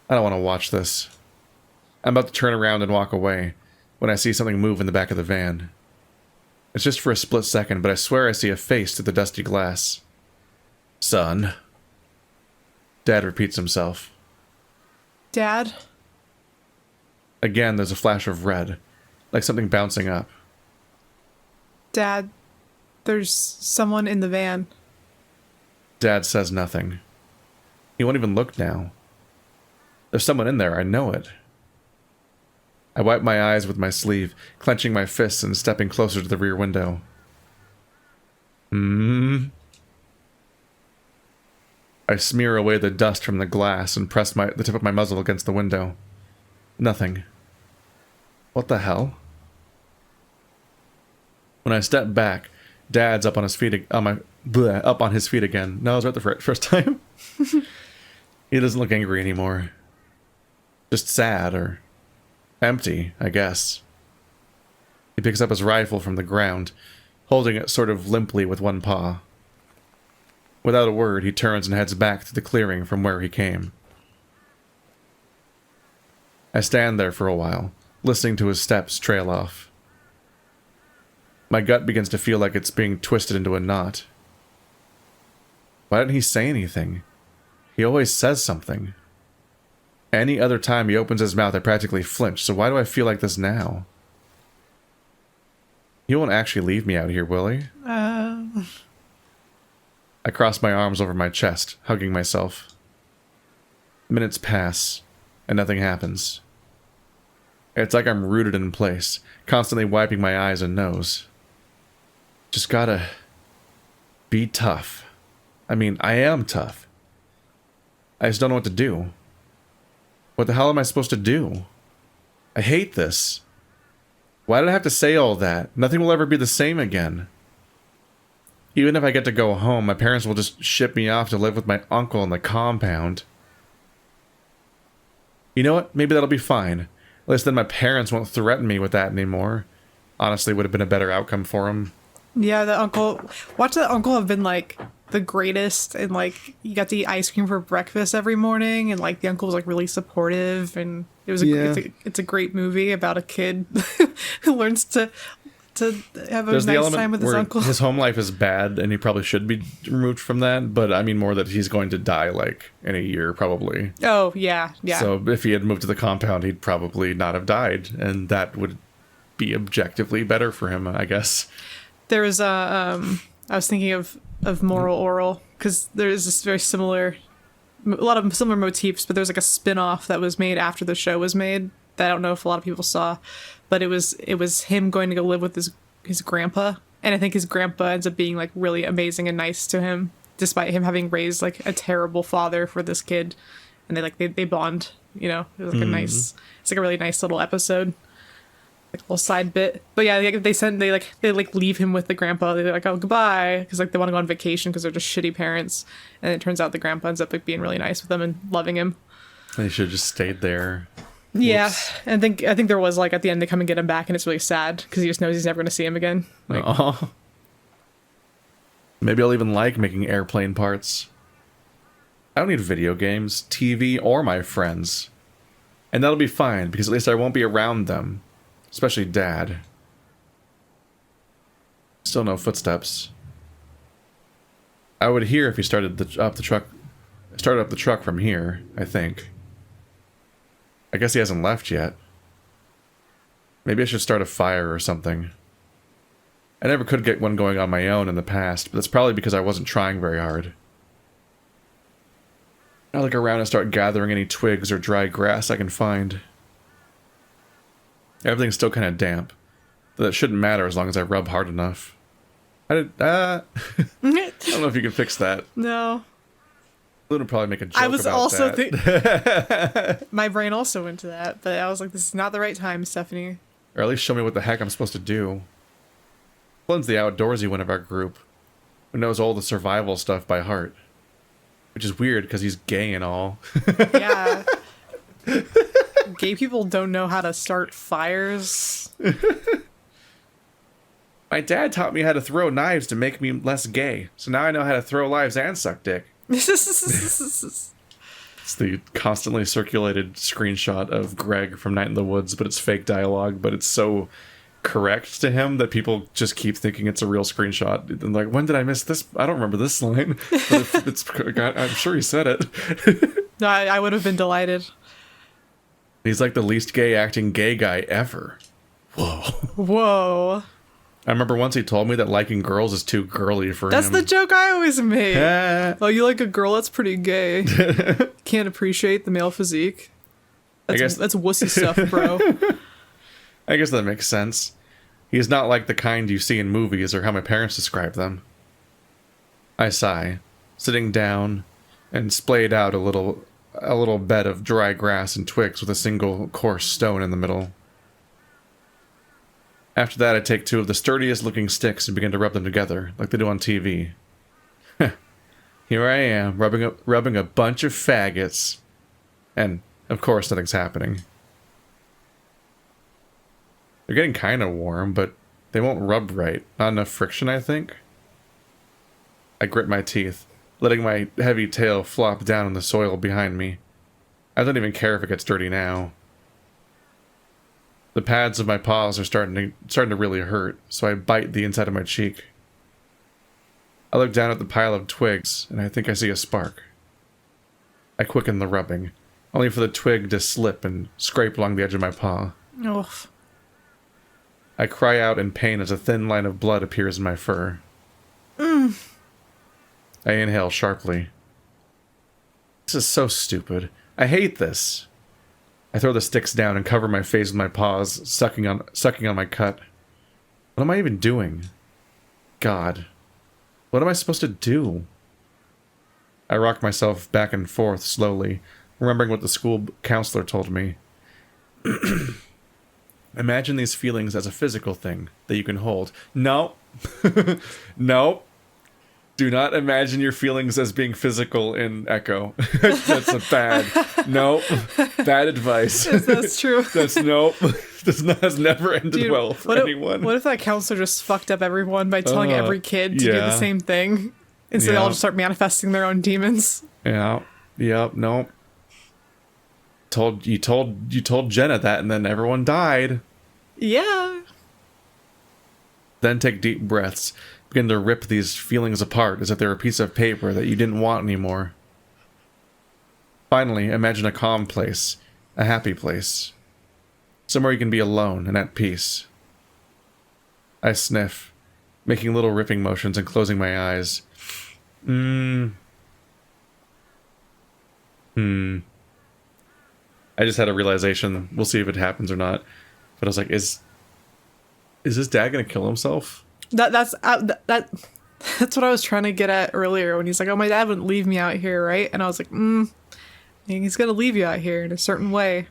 I don't want to watch this. I'm about to turn around and walk away when I see something move in the back of the van. It's just for a split second, but I swear I see a face through the dusty glass. Son. Dad repeats himself. Dad? Again, there's a flash of red, like something bouncing up. Dad, there's someone in the van. Dad says nothing. He won't even look now. There's someone in there, I know it. I wipe my eyes with my sleeve, clenching my fists and stepping closer to the rear window. I smear away the dust from the glass and press the tip of my muzzle against the window. Nothing. What the hell? When I step back, Dad's up on his feet up on his feet again. No, I was right the first time. He doesn't look angry anymore. Just sad or empty, I guess. He picks up his rifle from the ground, holding it sort of limply with one paw. Without a word, he turns and heads back to the clearing from where he came. I stand there for a while, listening to his steps trail off. My gut begins to feel like it's being twisted into a knot. Why didn't he say anything? He always says something. Any other time he opens his mouth, I practically flinch, so why do I feel like this now? He won't actually leave me out here, will he? I cross my arms over my chest, hugging myself. Minutes pass, and nothing happens. It's like I'm rooted in place, constantly wiping my eyes and nose. Just gotta be tough. I mean, I am tough. I just don't know what to do. What the hell am I supposed to do? I hate this. Why did I have to say all that? Nothing will ever be the same again. Even if I get to go home, my parents will just ship me off to live with my uncle in the compound. You know what? Maybe that'll be fine. At least then my parents won't threaten me with that anymore. Honestly, would have been a better outcome for him. Yeah, the uncle... Watch that uncle have been, like, the greatest, and, like, you got to eat ice cream for breakfast every morning, and, like, the uncle was, like, really supportive, and it was it's a great movie about a kid who learns to have a nice time with his uncle. His home life is bad, and he probably should be removed from that, but I mean more that he's going to die, like, in a year, probably. Oh, yeah. So if he had moved to the compound, he'd probably not have died, and that would be objectively better for him, I guess. There was I was thinking of Moral Oral, because there is this very similar, a lot of similar motifs, but there's like a spin-off that was made after the show was made that I don't know if a lot of people saw, but it was him going to go live with his grandpa, and I think his grandpa ends up being like really amazing and nice to him, despite him having raised like a terrible father for this kid, and they bond, you know. It was like it's like a really nice little episode. Like a little side bit, but yeah, they leave him with the grandpa. They're like, oh, goodbye, because like they want to go on vacation because they're just shitty parents, and it turns out the grandpa ends up like being really nice with them and loving him. They should have just stayed there. Yeah, Whoops. and I think there was like at the end they come and get him back, and it's really sad because he just knows he's never going to see him again. Like, maybe I'll even like making airplane parts. I don't need video games, TV, or my friends, and that'll be fine because at least I won't be around them. Especially Dad. Still no footsteps. I would hear if he started up the truck from here, I think. I guess he hasn't left yet. Maybe I should start a fire or something. I never could get one going on my own in the past, but that's probably because I wasn't trying very hard. I look around and start gathering any twigs or dry grass I can find. Everything's still kind of damp, but that shouldn't matter as long as I rub hard enough. I don't know if you can fix that. No. Luna would probably make a joke about that. I was also my brain also went to that, but I was like, this is not the right time, Stephanie. Or at least show me what the heck I'm supposed to do. Flynn's the outdoorsy one of our group, who knows all the survival stuff by heart. Which is weird, because he's gay and all. Yeah. Gay people don't know how to start fires. My dad taught me how to throw knives to make me less gay, so now I know how to throw lives and suck dick. It's the constantly circulated screenshot of Greg from Night in the Woods, but it's fake dialogue, but it's so correct to him that people just keep thinking it's a real screenshot. And like, when did I miss this? I don't remember this line. But I'm sure he said it. No, I would have been delighted. He's like the least gay acting gay guy ever. Whoa. I remember once he told me that liking girls is too girly for him. That's the joke I always made. Oh, you like a girl? That's pretty gay. Can't appreciate the male physique. That's wussy stuff, bro. I guess that makes sense. He's not like the kind you see in movies or how my parents describe them. I sigh, sitting down and splayed out a little bed of dry grass and twigs with a single coarse stone in the middle. After that, I take 2 of the sturdiest looking sticks and begin to rub them together, like they do on TV. Here I am, rubbing a bunch of faggots. And, of course, nothing's happening. They're getting kind of warm, but they won't rub right. Not enough friction, I think. I grit my teeth, letting my heavy tail flop down in the soil behind me. I don't even care if it gets dirty now. The pads of my paws are starting to really hurt, so I bite the inside of my cheek. I look down at the pile of twigs, and I think I see a spark. I quicken the rubbing, only for the twig to slip and scrape along the edge of my paw. Oof. I cry out in pain as a thin line of blood appears in my fur. I inhale sharply. This is so stupid. I hate this. I throw the sticks down and cover my face with my paws, sucking on my cut. What am I even doing? God. What am I supposed to do? I rock myself back and forth slowly, remembering what the school counselor told me. Imagine these feelings as a physical thing that you can hold. No. No. Do not imagine your feelings as being physical in Echo. That's a bad. Nope. Bad advice. Yes, that's true. That's nope. This has never ended well for anyone. What if that counselor just fucked up everyone by telling every kid to do the same thing? And so they all just start manifesting their own demons. Yeah. Yep. Nope. You told Jenna that, and then everyone died. Yeah. Then take deep breaths. Begin to rip these feelings apart as if they're a piece of paper that you didn't want anymore. Finally, imagine a calm place, a happy place. Somewhere you can be alone and at peace. I sniff, making little ripping motions and closing my eyes. I just had a realization. We'll see if it happens or not. But I was like, is this dad gonna kill himself? That's what I was trying to get at earlier when he's like, oh, my dad wouldn't leave me out here, right? And I was like, he's gonna leave you out here in a certain way.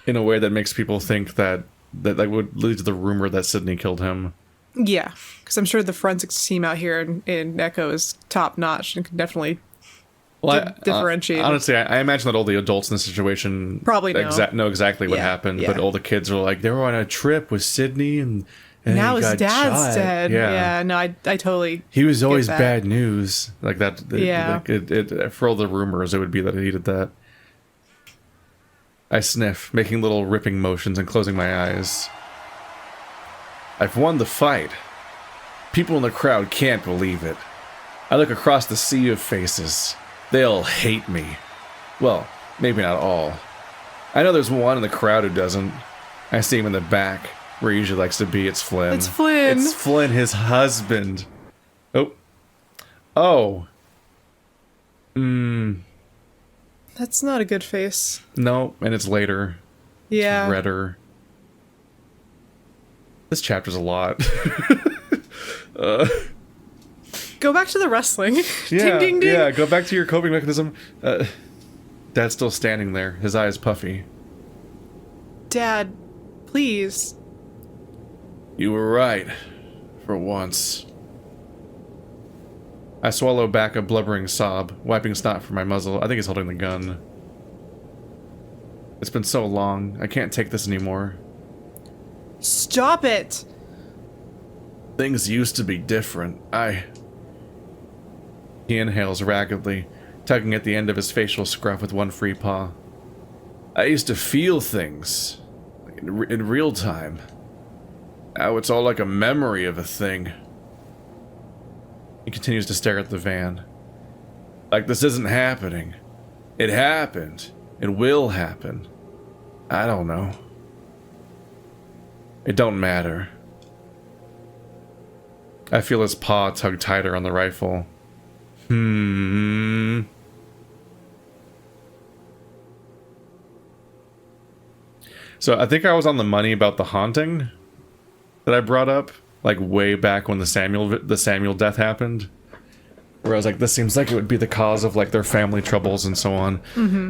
In a way that makes people think that would lead to the rumor that Sydney killed him. Yeah, because I'm sure the forensics team out here in Echo is top notch and can definitely differentiate. Honestly, I imagine that all the adults in the situation probably know exactly what happened, but all the kids are like, they were on a trip with Sydney and now his dad's shot. dead. Yeah, no, I totally. He was always bad news, like that. Yeah. It for all the rumors, it would be that he did that. I sniff, making little ripping motions and closing my eyes. I've won the fight. People in the crowd can't believe it. I look across the sea of faces. They'll hate me. Well, maybe not all. I know there's one in the crowd who doesn't. I see him in the back, where he usually likes to be. It's Flynn. It's Flynn. It's Flynn, his husband. Oh. That's not a good face. No, and it's later. Yeah. It's redder. This chapter's a lot. Go back to the wrestling. Yeah, Ding, ding, ding. yeah, go back to your coping mechanism. Dad's still standing there, his eyes puffy. Dad, please. You were right. For once. I swallow back a blubbering sob, wiping snot from my muzzle. I think he's holding the gun. It's been so long. I can't take this anymore. Stop it! Things used to be different. He inhales raggedly, tugging at the end of his facial scruff with one free paw. I used to feel things. In real time. Now it's all like a memory of a thing. He continues to stare at the van. Like this isn't happening. It happened. It will happen. I don't know. It don't matter. I feel his paw tug tighter on the rifle. So I think I was on the money about the haunting that I brought up, like way back when the Samuel death happened. Where I was like, this seems like it would be the cause of like their family troubles and so on.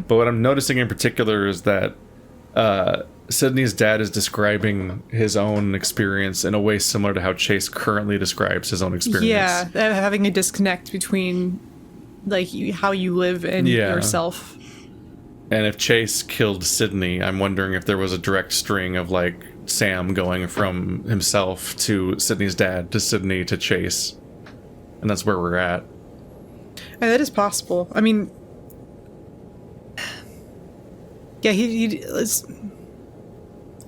But what I'm noticing in particular is that Sydney's dad is describing his own experience in a way similar to how Chase currently describes his own experience. Yeah, having a disconnect between like how you live and yourself. And if Chase killed Sydney, I'm wondering if there was a direct string of like Sam going from himself to Sydney's dad to Sydney to Chase. And that's where we're at. That is possible. I mean, yeah, he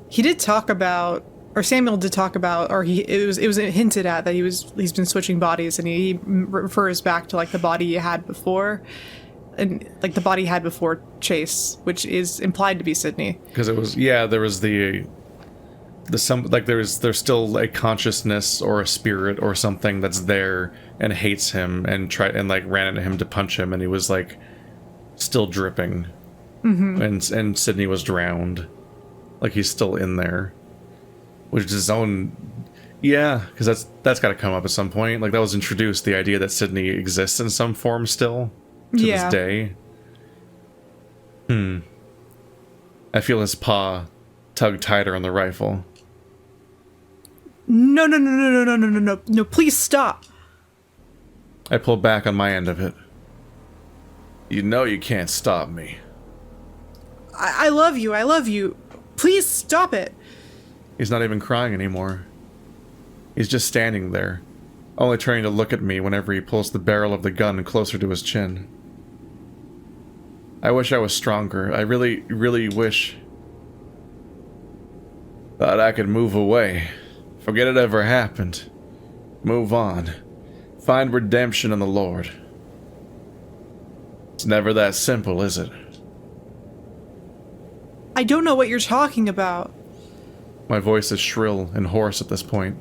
did talk about, or Samuel did talk about, or it was hinted at that he's been switching bodies, and he refers back to like the body he had before, and like the body he had before Chase, which is implied to be Sydney. Because it was there was there's still a consciousness or a spirit or something that's there and hates him and like ran into him to punch him, and he was like still dripping, and Sydney was drowned, like he's still in there, which is his own, because that's got to come up at some point. Like that was introduced, the idea that Sydney exists in some form still to this day. I feel his paw tug tighter on the rifle. No, please stop. I pull back on my end of it. You know you can't stop me. I love you. Please stop it. He's not even crying anymore. He's just standing there, only turning to look at me whenever he pulls the barrel of the gun closer to his chin. I wish I was stronger. I really, really wish. Thought I could move away. Forget it ever happened. Move on. Find redemption in the Lord. It's never that simple, is it? I don't know what you're talking about. My voice is shrill and hoarse at this point.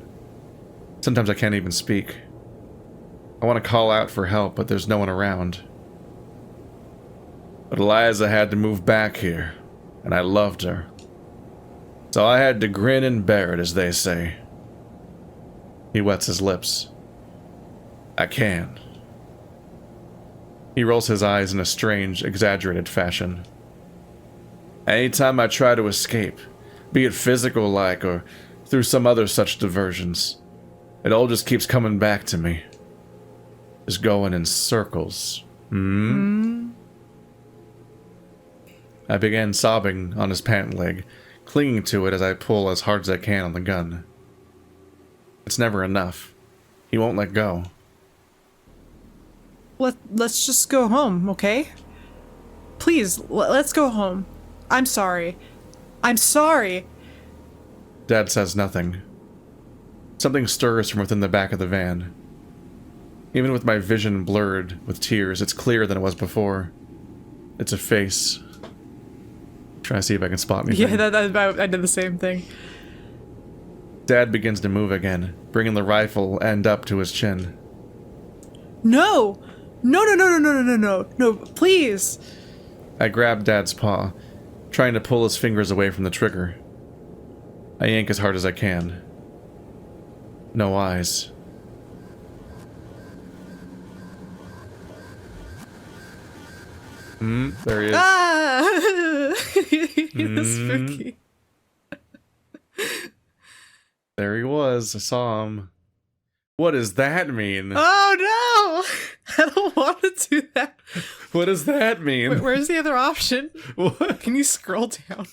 Sometimes I can't even speak. I want to call out for help, but there's no one around. But Eliza had to move back here, and I loved her. So I had to grin and bear it, as they say. He wets his lips. I can. He rolls his eyes in a strange, exaggerated fashion. Anytime I try to escape, be it physical-like or through some other such diversions, it all just keeps coming back to me. Just going in circles. I began sobbing on his pant leg, clinging to it as I pull as hard as I can on the gun. It's never enough. He won't let go. Let's just go home, okay? Please, let's go home. I'm sorry. Dad says nothing. Something stirs from within the back of the van. Even with my vision blurred with tears, it's clearer than it was before. It's a face. Trying to see if I can spot anything. Yeah, I did the same thing. Dad begins to move again, bringing the rifle end up to his chin. No, please. I grab Dad's paw, trying to pull his fingers away from the trigger. I yank as hard as I can. No eyes. There he is. Ah! That's spooky. There he was. I saw him. What does that mean? Oh no! I don't want to do that. What does that mean? Where's the other option? What? Can you scroll down?